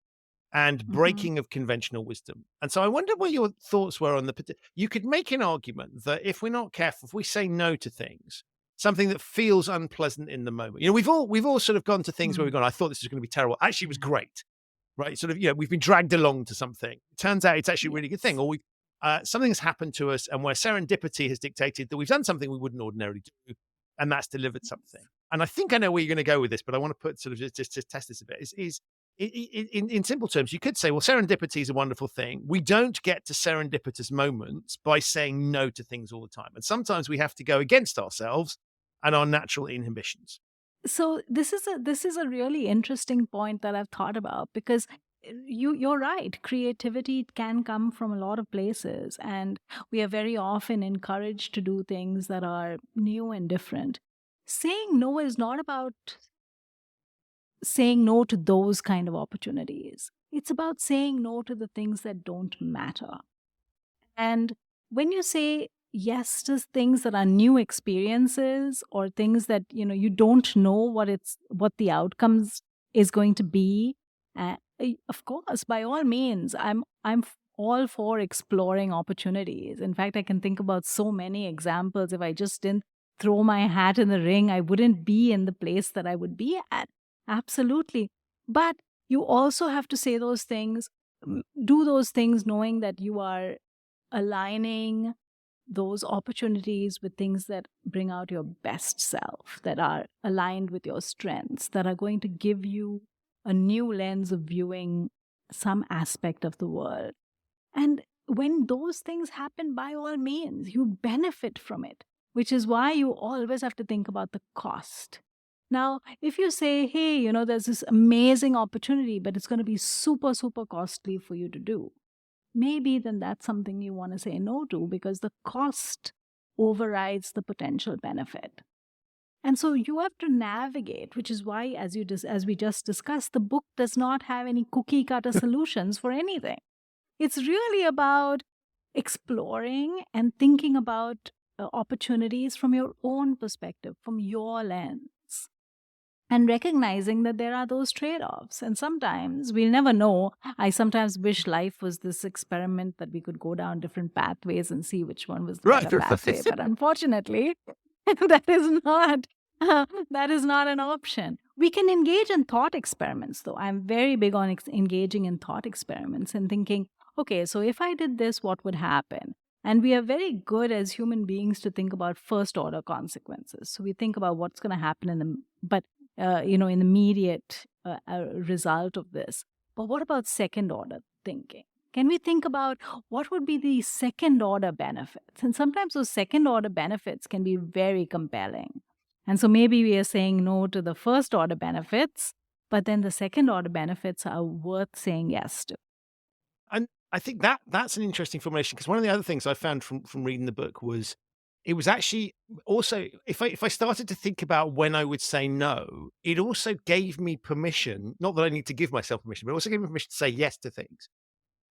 and Mhm. breaking of conventional wisdom. And so I wonder what your thoughts were on you could make an argument that if we're not careful, if we say no to things, something that feels unpleasant in the moment, we've all sort of gone to things where we've Mm. gone, I thought this was going to be terrible. Actually, it was Yeah. great, right? Sort of, we've been dragged along to something. Turns out it's actually a really good thing. Yes. Or something has happened to us and where serendipity has dictated that we've done something we wouldn't ordinarily do. And that's delivered something. And I think I know where you're going to go with this, but I want to put sort of just to test this a bit in simple terms, you could say, well, serendipity is a wonderful thing. We don't get to serendipitous moments by saying no to things all the time. And sometimes we have to go against ourselves and our natural inhibitions. So this is a really interesting point that I've thought about because you're right. Creativity can come from a lot of places, and we are very often encouraged to do things that are new and different. Saying no is not about saying no to those kind of opportunities. It's about saying no to the things that don't matter. And when you say yes to things that are new experiences or things that you don't know what the outcomes is going to be, of course, by all means, I'm all for exploring opportunities. In fact, I can think about so many examples. If I just didn't throw my hat in the ring, I wouldn't be in the place that I would be at. Absolutely. But you also have to say those things, do those things knowing that you are aligning those opportunities with things that bring out your best self, that are aligned with your strengths, that are going to give you a new lens of viewing some aspect of the world. And when those things happen, by all means, you benefit from it, which is why you always have to think about the cost. Now, if you say, hey, there's this amazing opportunity, but it's going to be super, super costly for you to do, maybe then that's something you want to say no to because the cost overrides the potential benefit. And so you have to navigate, which is why, as we just discussed, the book does not have any cookie cutter solutions for anything. It's really about exploring and thinking about opportunities from your own perspective, from your lens, and recognizing that there are those trade-offs. And sometimes we'll never know. I sometimes wish life was this experiment that we could go down different pathways and see which one was the Right. better pathway. But unfortunately, that is not that is not an option. We can engage in thought experiments, though. I'm very big on engaging in thought experiments and thinking, okay, so if I did this, what would happen? And we are very good as human beings to think about first order consequences. So we think about what's going to happen in the immediate result of this. But what about second order thinking? Can we think about what would be the second order benefits? And sometimes those second order benefits can be very compelling. And so maybe we are saying no to the first order benefits, but then the second order benefits are worth saying yes to. And I think that's an interesting formulation because one of the other things I found from reading the book was it was actually also, if I started to think about when I would say no, it also gave me permission, not that I need to give myself permission, but it also gave me permission to say yes to things.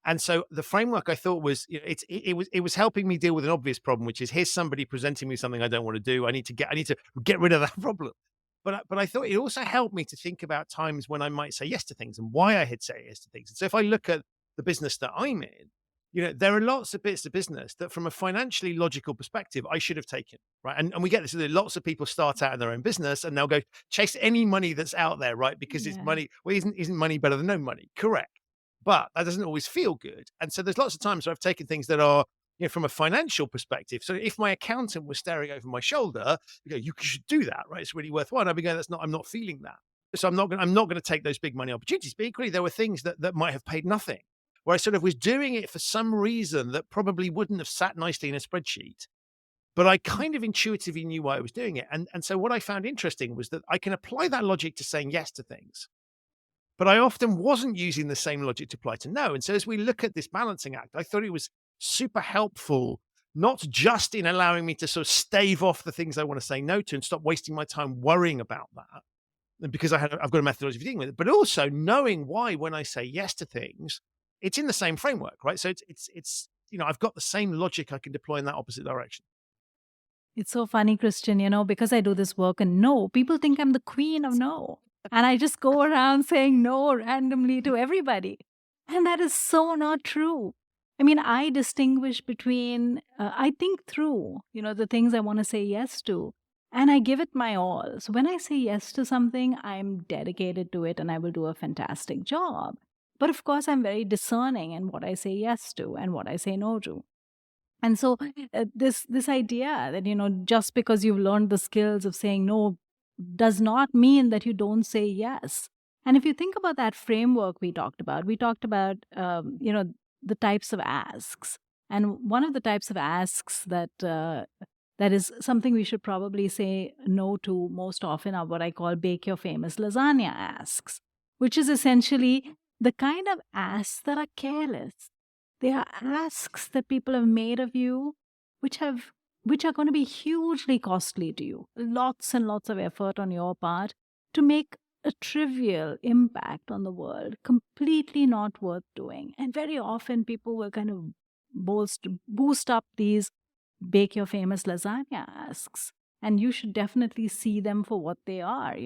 And so the framework I thought was, it was helping me deal with an obvious problem, which is here's somebody presenting me something I don't want to do. I need to get rid of that problem. But I thought it also helped me to think about times when I might say yes to things and why I had said yes to things. And so if I look at the business that I'm in, there are lots of bits of business that from a financially logical perspective, I should have taken, right? And we get this, lots of people start out in their own business and they'll go chase any money that's out there, right? Because it's Yeah. money. Well, isn't money better than no money? Correct. But that doesn't always feel good. And so there's lots of times where I've taken things that are, from a financial perspective. So if my accountant was staring over my shoulder, you should do that, right? It's really worthwhile. And I'd be going, I'm not feeling that. So I'm not going to take those big money opportunities. But equally, there were things that might have paid nothing, where I sort of was doing it for some reason that probably wouldn't have sat nicely in a spreadsheet. But I kind of intuitively knew why I was doing it. And so what I found interesting was that I can apply that logic to saying yes to things. But I often wasn't using the same logic to apply to no. And so as we look at this balancing act, I thought it was super helpful, not just in allowing me to sort of stave off the things I want to say no to and stop wasting my time worrying about that, and because I've got a methodology for dealing with it, but also knowing why when I say yes to things, it's in the same framework, right? So it's I've got the same logic I can deploy in that opposite direction. It's so funny, Christian, because I do this work and no, people think I'm the queen of no. And I just go around saying no randomly to everybody. And that is so not true. I mean, I distinguish between, I think through, the things I want to say yes to, and I give it my all. So when I say yes to something, I'm dedicated to it and I will do a fantastic job. But of course, I'm very discerning in what I say yes to and what I say no to. And so this idea that, just because you've learned the skills of saying no does not mean that you don't say yes. And if you think about that framework we talked about, the types of asks. And one of the types of asks that is something we should probably say no to most often are what I call bake your famous lasagna asks, which is essentially the kind of asks that are careless. They are asks that people have made of you, which are going to be hugely costly to you. Lots and lots of effort on your part to make a trivial impact on the world, completely not worth doing. And very often people will kind of boost up these bake your famous lasagna asks. And you should definitely see them for what they are.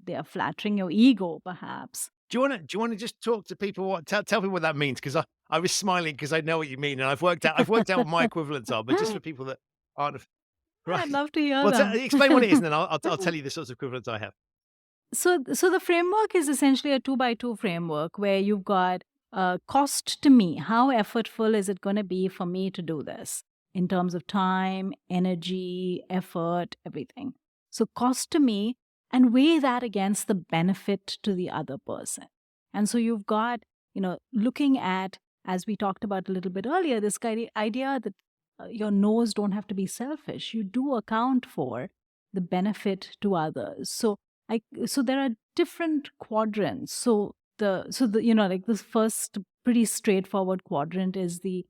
They are flattering your ego, perhaps. Do you want to just talk to people? Tell people what that means? Because I was smiling because I know what you mean, and I've worked out what my equivalents are. But just for people that aren't, right? I'd love to hear Well, them. explain what it is, and then I'll tell you the sorts of equivalents I have. So the framework is essentially a 2x2 framework where you've got cost to me. How effortful is it going to be for me to do this in terms of time, energy, effort, everything? So cost to me, and weigh that against the benefit to the other person. And so you've got, looking at, as we talked about a little bit earlier, this idea that your no's don't have to be selfish. You do account for the benefit to others. So there are different quadrants. So this first pretty straightforward quadrant is the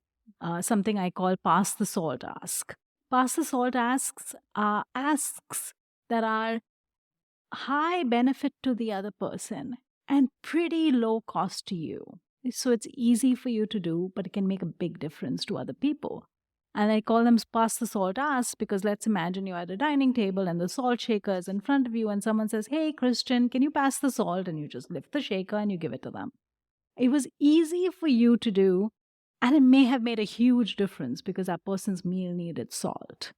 something I call pass the salt ask. Pass the salt asks are asks that are high benefit to the other person and pretty low cost to you. So it's easy for you to do, but it can make a big difference to other people. And I call them pass the salt asks because let's imagine you're at a dining table and the salt shaker is in front of you and someone says, "Hey, Christian, can you pass the salt?" And you just lift the shaker and you give it to them. It was easy for you to do, and it may have made a huge difference because that person's meal needed salt.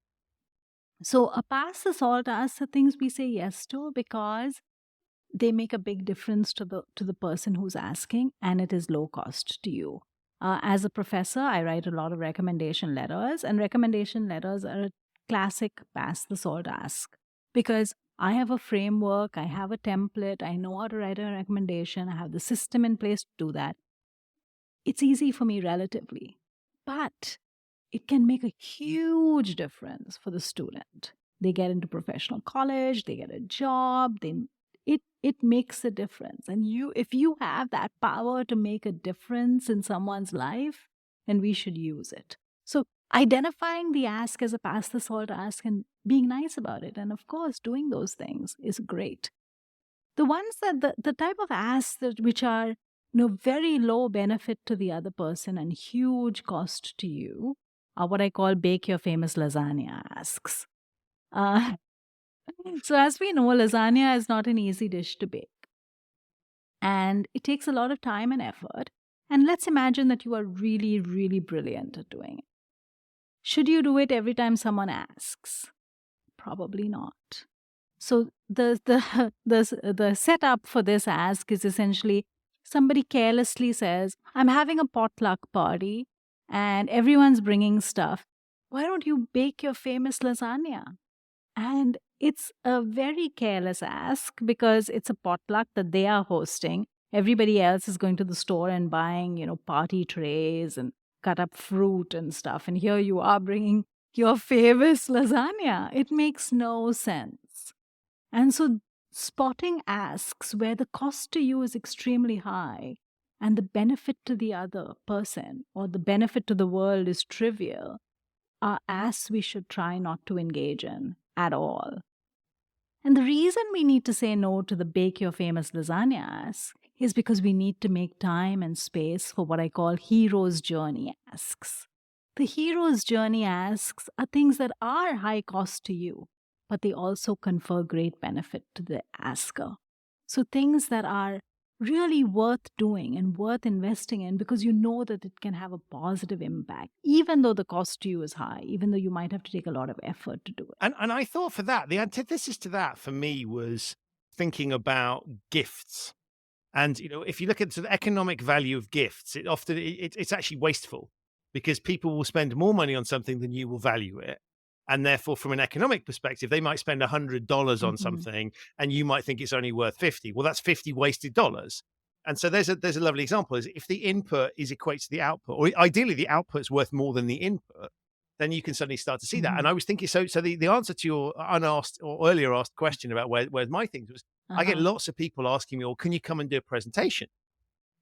So a pass the salt ask are things we say yes to because they make a big difference to the person who's asking, and it is low cost to you. As a professor, I write a lot of recommendation letters, and recommendation letters are a classic pass the salt ask because I have a framework, I have a template, I know how to write a recommendation, I have the system in place to do that. It's easy for me relatively, but it can make a huge difference for the student. They get into professional college, they get a job, it makes a difference. And if you have that power to make a difference in someone's life, then we should use it. So Identifying the ask as a pass the salt ask and being nice about it. And of course, doing those things is great. The ones that the type of asks that which are very low benefit to the other person and huge cost to you are what I call bake your famous lasagna asks. Uh, so as we know, lasagna is not an easy dish to bake. And it takes a lot of time and effort. And let's imagine that you are really, really brilliant at doing it. Should you do it every time someone asks? Probably not. So the setup for this ask is essentially somebody carelessly says, I'm having a potluck party and everyone's bringing stuff. Why don't you bake your famous lasagna? And it's a very careless ask because it's a potluck that they are hosting. Everybody else is going to the store and buying, party trays and cut up fruit and stuff. And here you are bringing your famous lasagna. It makes no sense. And so spotting asks where the cost to you is extremely high and the benefit to the other person or the benefit to the world is trivial are asks we should try not to engage in at all. And the reason we need to say no to the bake your famous lasagna ask is because we need to make time and space for what I call hero's journey asks. The hero's journey asks are things that are high cost to you, but they also confer great benefit to the asker. So things that are really worth doing and worth investing in because you know that it can have a positive impact, even though the cost to you is high, even though you might have to take a lot of effort to do it. And I thought for that, the antithesis to that for me was thinking about gifts. And, if you look at the economic value of gifts, it's actually wasteful because people will spend more money on something than you will value it. And therefore, from an economic perspective, they might spend $100 on something and you might think it's only worth 50. Well, that's 50 wasted dollars. And so there's a lovely example is if the input is equates to the output, or ideally the output's worth more than the input, then you can suddenly start to see that. And I was thinking, so the answer to your unasked or earlier asked question about where my thing was, I get lots of people asking me, "Oh, can you come and do a presentation?"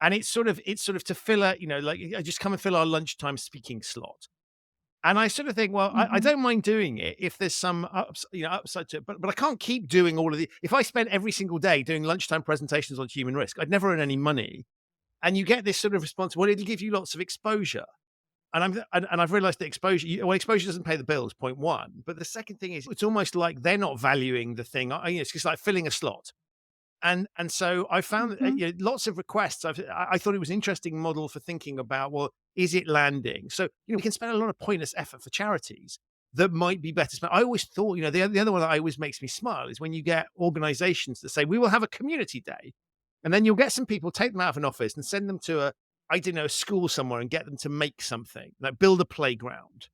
And it's sort of to fill a, like I just come and fill our lunchtime speaking slot. And I sort of think, well, I don't mind doing it if there's some upside to it, but I can't keep doing all of the. If I spent every single day doing lunchtime presentations on human risk, I'd never earn any money. And you get this sort of response. Well, it'll give you lots of exposure. And I've realized that exposure doesn't pay the bills, point one. But the second thing is, it's almost like they're not valuing the thing. It's just like filling a slot. And so I found that, lots of requests. I thought it was an interesting model for thinking about, well, is it landing? So, we can spend a lot of pointless effort for charities that might be better spent. I always thought, the other one that always makes me smile is when you get organizations that say, we will have a community day. And then you'll get some people, take them out of an office and send them to a school somewhere and get them to make something, like build a playground.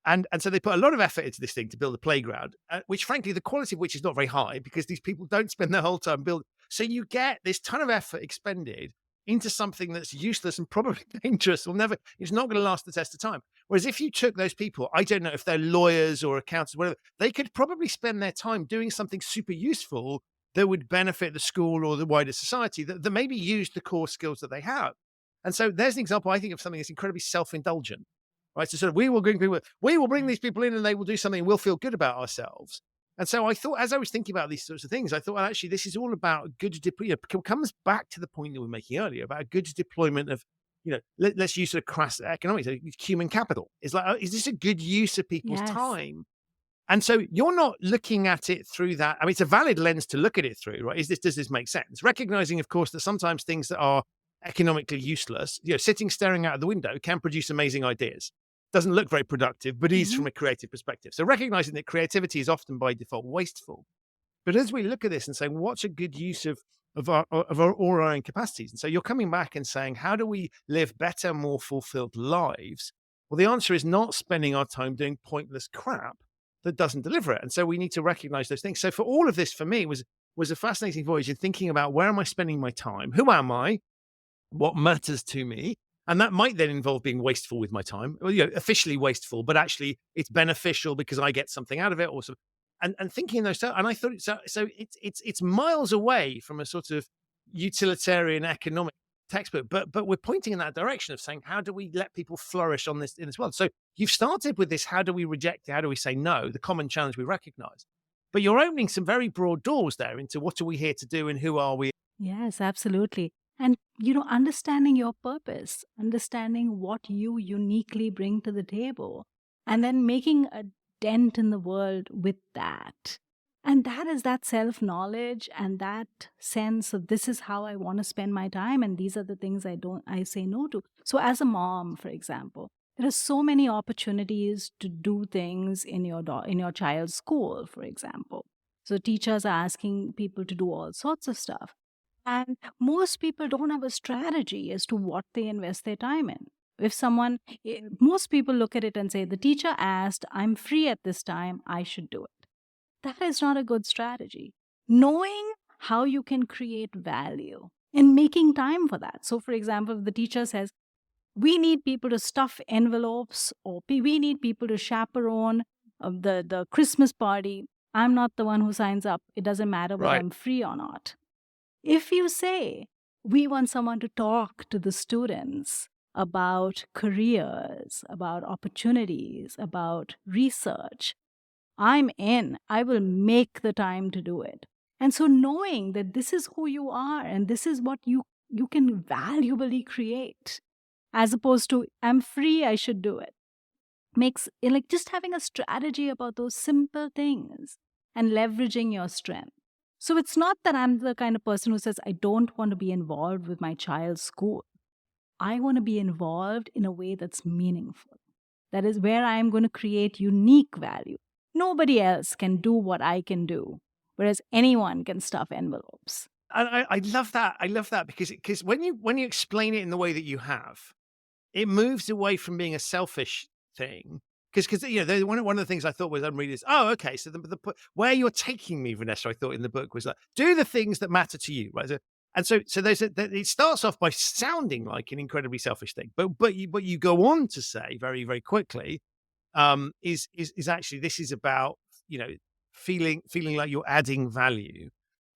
And so they put a lot of effort into this thing to build a playground, which frankly, the quality of which is not very high because these people don't spend their whole time building. So you get this ton of effort expended into something that's useless and probably dangerous. It's not going to last the test of time. Whereas if you took those people, I don't know if they're lawyers or accountants, whatever, they could probably spend their time doing something super useful that would benefit the school or the wider society that maybe use the core skills that they have. And so there's an example, I think, of something that's incredibly self-indulgent. Right, so sort of we will bring these people in and they will do something and we'll feel good about ourselves. And so I thought, as I was thinking about these sorts of things, I thought, well, actually, this is all about good comes back to the point that we were making earlier about a good deployment of, let's use sort of crass economics, human capital. It's like, is this a good use of people's time? And so you're not looking at it through that. I mean, it's a valid lens to look at it through, right? Does this make sense? Recognizing, of course, that sometimes things that are economically useless, sitting staring out of the window can produce amazing ideas. Doesn't look very productive, but is from a creative perspective. So recognizing that creativity is often by default wasteful. But as we look at this and say, what's a good use of our own capacities? And so you're coming back and saying, how do we live better, more fulfilled lives? Well, the answer is not spending our time doing pointless crap that doesn't deliver it. And so we need to recognize those things. So for all of this, for me, was a fascinating voyage in thinking about where am I spending my time? Who am I? What matters to me? And that might then involve being wasteful with my time, officially wasteful, but actually it's beneficial because I get something out of it. Also, and thinking in those terms, and I thought so it's miles away from a sort of utilitarian economic textbook, but we're pointing in that direction of saying, how do we let people flourish on this in this world? So you've started with this, how do we reject it? How do we say no? The common challenge we recognize. But you're opening some very broad doors there into what are we here to do and who are we? Yes, absolutely. And, understanding your purpose, understanding what you uniquely bring to the table, and then making a dent in the world with that. And that is that self-knowledge and that sense of this is how I want to spend my time, and these are the things I say no to. So as a mom, for example, there are so many opportunities to do things in your child's school, for example. So teachers are asking people to do all sorts of stuff. And most people don't have a strategy as to what they invest their time in. Most people look at it and say, the teacher asked, I'm free at this time, I should do it. That is not a good strategy. Knowing how you can create value and making time for that. So, for example, if the teacher says, we need people to stuff envelopes, or we need people to chaperone the Christmas party, I'm not the one who signs up. It doesn't matter whether I'm free or not. If you say, we want someone to talk to the students about careers, about opportunities, about research, I'm in. I will make the time to do it. And so knowing that this is who you are and this is what you can valuably create, as opposed to, I'm free, I should do it, makes like just having a strategy about those simple things and leveraging your strength. So it's not that I'm the kind of person who says, I don't want to be involved with my child's school. I want to be involved in a way that's meaningful. That is where I am going to create unique value. Nobody else can do what I can do, whereas anyone can stuff envelopes. And I love that. I love that because when you explain it in the way that you have, it moves away from being a selfish thing. Because one of the things I thought was unread is, okay, so where you're taking me, Vanessa, I thought in the book was like, do the things that matter to you, right? So it starts off by sounding like an incredibly selfish thing, but you go on to say very, very quickly, is actually this is about feeling like you're adding value,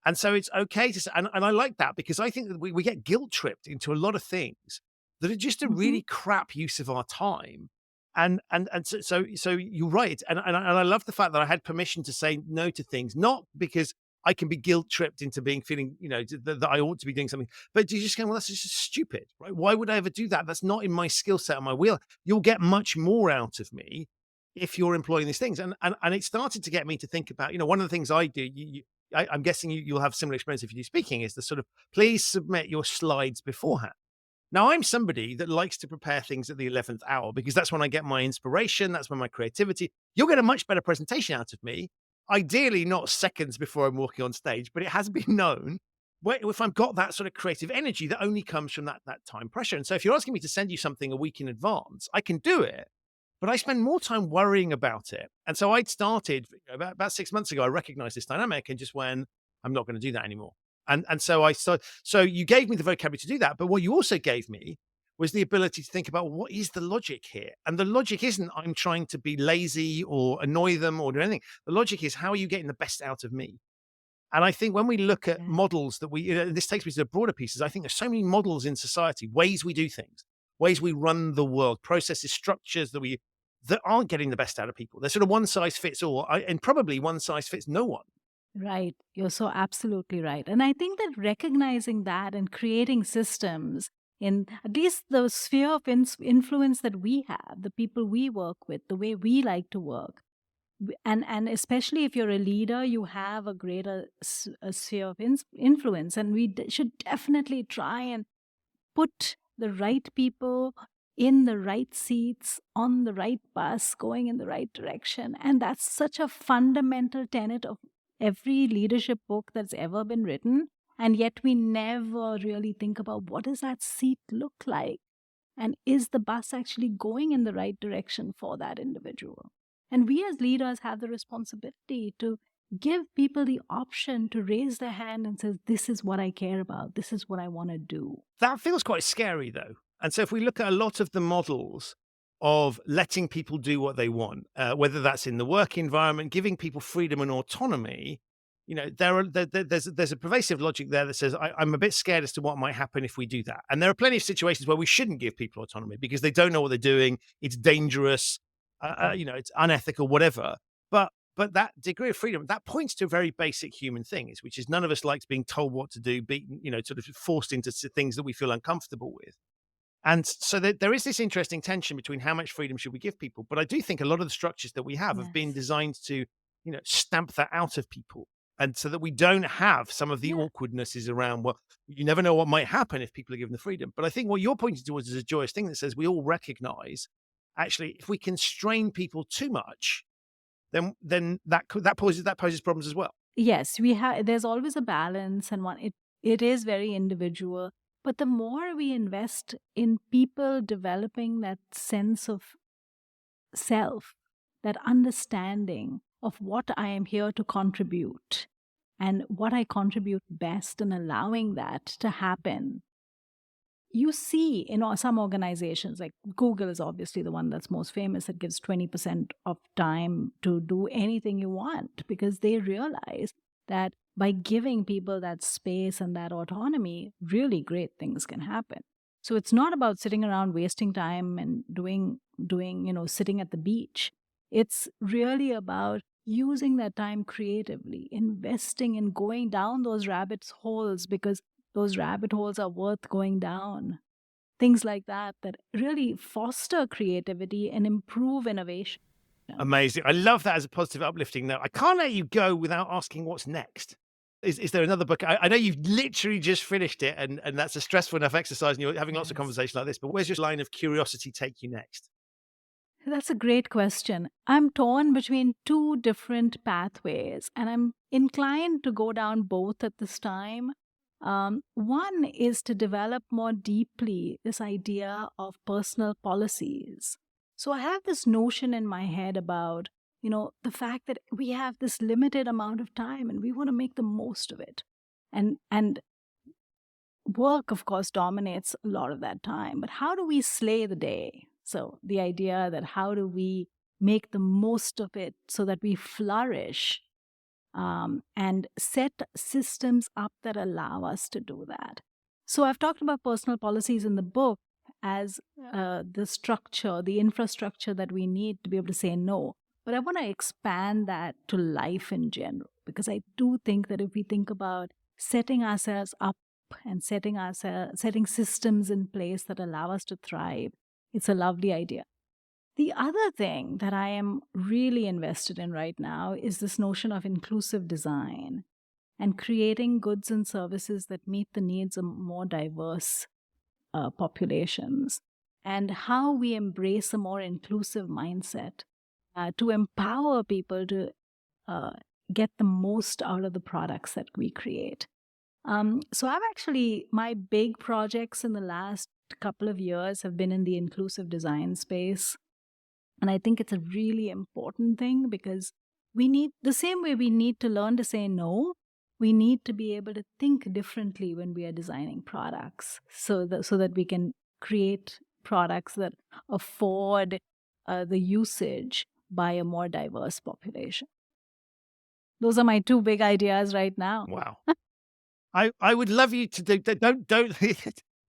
and so it's okay to say, and I like that because I think that we get guilt tripped into a lot of things that are just a really crap use of our time. And so you're right. And I love the fact that I had permission to say no to things, not because I can be guilt tripped into feeling, that I ought to be doing something, but you just go, well, that's just stupid, right? Why would I ever do that? That's not in my skill set or my wheel. You'll get much more out of me if you're employing these things. And it started to get me to think about, one of the things I do, I'm guessing you'll have similar experience if you do speaking, is the sort of, please submit your slides beforehand. Now, I'm somebody that likes to prepare things at the 11th hour because that's when I get my inspiration. That's when my creativity. You'll get a much better presentation out of me. Ideally, not seconds before I'm walking on stage, but it has been known if I've got that sort of creative energy that only comes from that time pressure. And so if you're asking me to send you something a week in advance, I can do it, but I spend more time worrying about it. And so I'd started about 6 months ago, I recognized this dynamic and just went, I'm not going to do that anymore. And so so you gave me the vocabulary to do that. But what you also gave me was the ability to think about what is the logic here. And the logic isn't I'm trying to be lazy or annoy them or do anything. The logic is how are you getting the best out of me? And I think when we look at models that this takes me to the broader pieces, I think there's so many models in society, ways we do things, ways we run the world, processes, structures that aren't getting the best out of people. They're sort of one size fits all, and probably one size fits no one. Right. You're so absolutely right. And I think that recognizing that and creating systems in at least the sphere of influence that we have, the people we work with, the way we like to work, and especially if you're a leader, you have a greater sphere of influence. And we should definitely try and put the right people in the right seats, on the right bus, going in the right direction. And that's such a fundamental tenet of every leadership book that's ever been written. And yet we never really think about what does that seat look like? And is the bus actually going in the right direction for that individual? And we as leaders have the responsibility to give people the option to raise their hand and say, this is what I care about. This is what I want to do. That feels quite scary, though. And so if we look at a lot of the models of letting people do what they want, whether that's in the work environment, giving people freedom and autonomy, there's a pervasive logic there that says I'm a bit scared as to what might happen if we do that. And there are plenty of situations where we shouldn't give people autonomy because they don't know what they're doing. It's dangerous, it's unethical, whatever. But that degree of freedom, that points to a very basic human thing, which is none of us likes being told what to do, being, sort of forced into things that we feel uncomfortable with. And so there is this interesting tension between how much freedom should we give people. But I do think a lot of the structures that we have been designed to, stamp that out of people. And so that we don't have some of the awkwardnesses around, well, you never know what might happen if people are given the freedom. But I think what you're pointing towards is a joyous thing that says we all recognize, actually, if we constrain people too much, then that poses problems as well. Yes, there's always a balance, and it is very individual. But the more we invest in people developing that sense of self, that understanding of what I am here to contribute and what I contribute best, and allowing that to happen. You see in some organizations, like Google is obviously the one that's most famous, that gives 20% of time to do anything you want, because they realize that by giving people that space and that autonomy, really great things can happen. So it's not about sitting around wasting time and doing sitting at the beach. It's really about using that time creatively, investing in going down those rabbit holes, because those rabbit holes are worth going down. Things like that really foster creativity and improve innovation. Amazing. I love that as a positive, uplifting note. I can't let you go without asking what's next. Is there another book? I know you've literally just finished it, and that's a stressful enough exercise, and you're having lots of conversations like this, but where's your line of curiosity take you next? That's a great question. I'm torn between two different pathways, and I'm inclined to go down both at this time. One is to develop more deeply this idea of personal policies. So I have this notion in my head about, the fact that we have this limited amount of time and we want to make the most of it. And work, of course, dominates a lot of that time. But how do we slay the day? So the idea that how do we make the most of it so that we flourish, and set systems up that allow us to do that. So I've talked about personal policies in the book as the structure, the infrastructure that we need to be able to say no. But I want to expand that to life in general, because I do think that if we think about setting ourselves up and setting systems in place that allow us to thrive, it's a lovely idea. The other thing that I am really invested in right now is this notion of inclusive design and creating goods and services that meet the needs of more diverse populations, and how we embrace a more inclusive mindset to empower people to get the most out of the products that we create. So my big projects in the last couple of years have been in the inclusive design space. And I think it's a really important thing, because the same way we need to learn to say no, we need to be able to think differently when we are designing products, so that we can create products that afford the usage by a more diverse population. Those are my two big ideas right now. Wow. I would love you to don't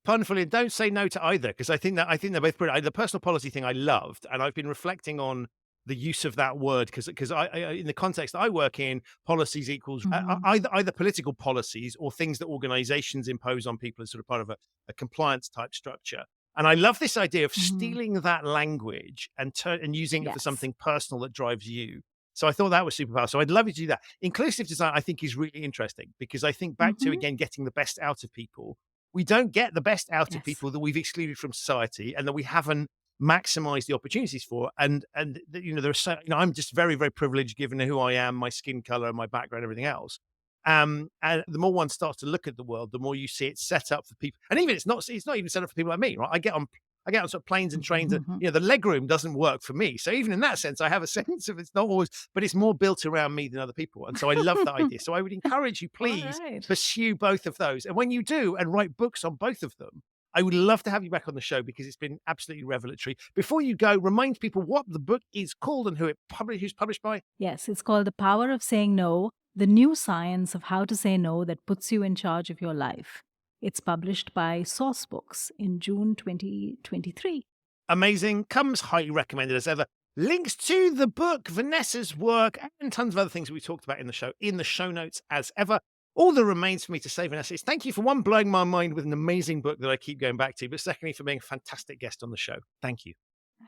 punfully, don't say no to either, because I think they're both brilliant. The personal policy thing I loved, and I've been reflecting on the use of that word, because I in the context that I work in, policies equals either political policies or things that organizations impose on people as sort of part of a compliance type structure. And I love this idea of stealing that language and using it for something personal that drives you. So I thought that was super powerful. So I'd love you to do that. Inclusive design, I think, is really interesting, because I think back to, again, getting the best out of people. We don't get the best out of people that we've excluded from society and that we haven't maximized the opportunities for. And there are I'm just very, very privileged given who I am, my skin color, my background, everything else. And the more one starts to look at the world, the more you see it set up for people. And even it's not even set up for people like me, right? I get on sort of planes and trains, and the leg room doesn't work for me. So even in that sense, I have a sense of it's not always, but it's more built around me than other people. And so I love that idea. So I would encourage you, please pursue both of those. And when you do, and write books on both of them, I would love to have you back on the show, because it's been absolutely revelatory. Before you go, remind people what the book is called and who's published by. Yes, it's called The Power of Saying No, The New Science of How to Say No That Puts You in Charge of Your Life. It's published by Source Books in June 2023. Amazing. Comes highly recommended as ever. Links to the book, Vanessa's work, and tons of other things we talked about in the show notes as ever. All that remains for me to say, Vanessa, is thank you for one, blowing my mind with an amazing book that I keep going back to, but secondly, for being a fantastic guest on the show. Thank you.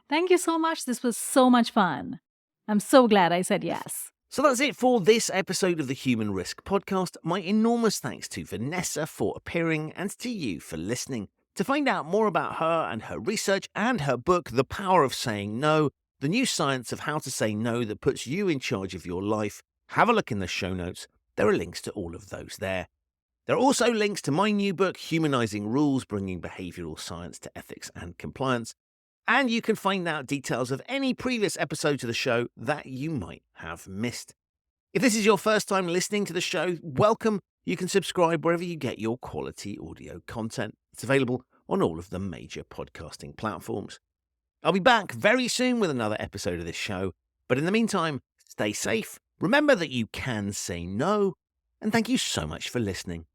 Thank you so much. This was so much fun. I'm so glad I said yes. So that's it for this episode of the Human Risk Podcast. My enormous thanks to Vanessa for appearing and to you for listening. To find out more about her and her research and her book, The Power of Saying No, the new science of how to say no that puts you in charge of your life, have a look in the show notes. There are links to all of those there. There are also links to my new book, Humanizing Rules, Bringing Behavioral Science to Ethics and Compliance. And you can find out details of any previous episodes of the show that you might have missed. If this is your first time listening to the show, welcome. You can subscribe wherever you get your quality audio content. It's available on all of the major podcasting platforms. I'll be back very soon with another episode of this show. But in the meantime, stay safe. Remember that you can say no. And thank you so much for listening.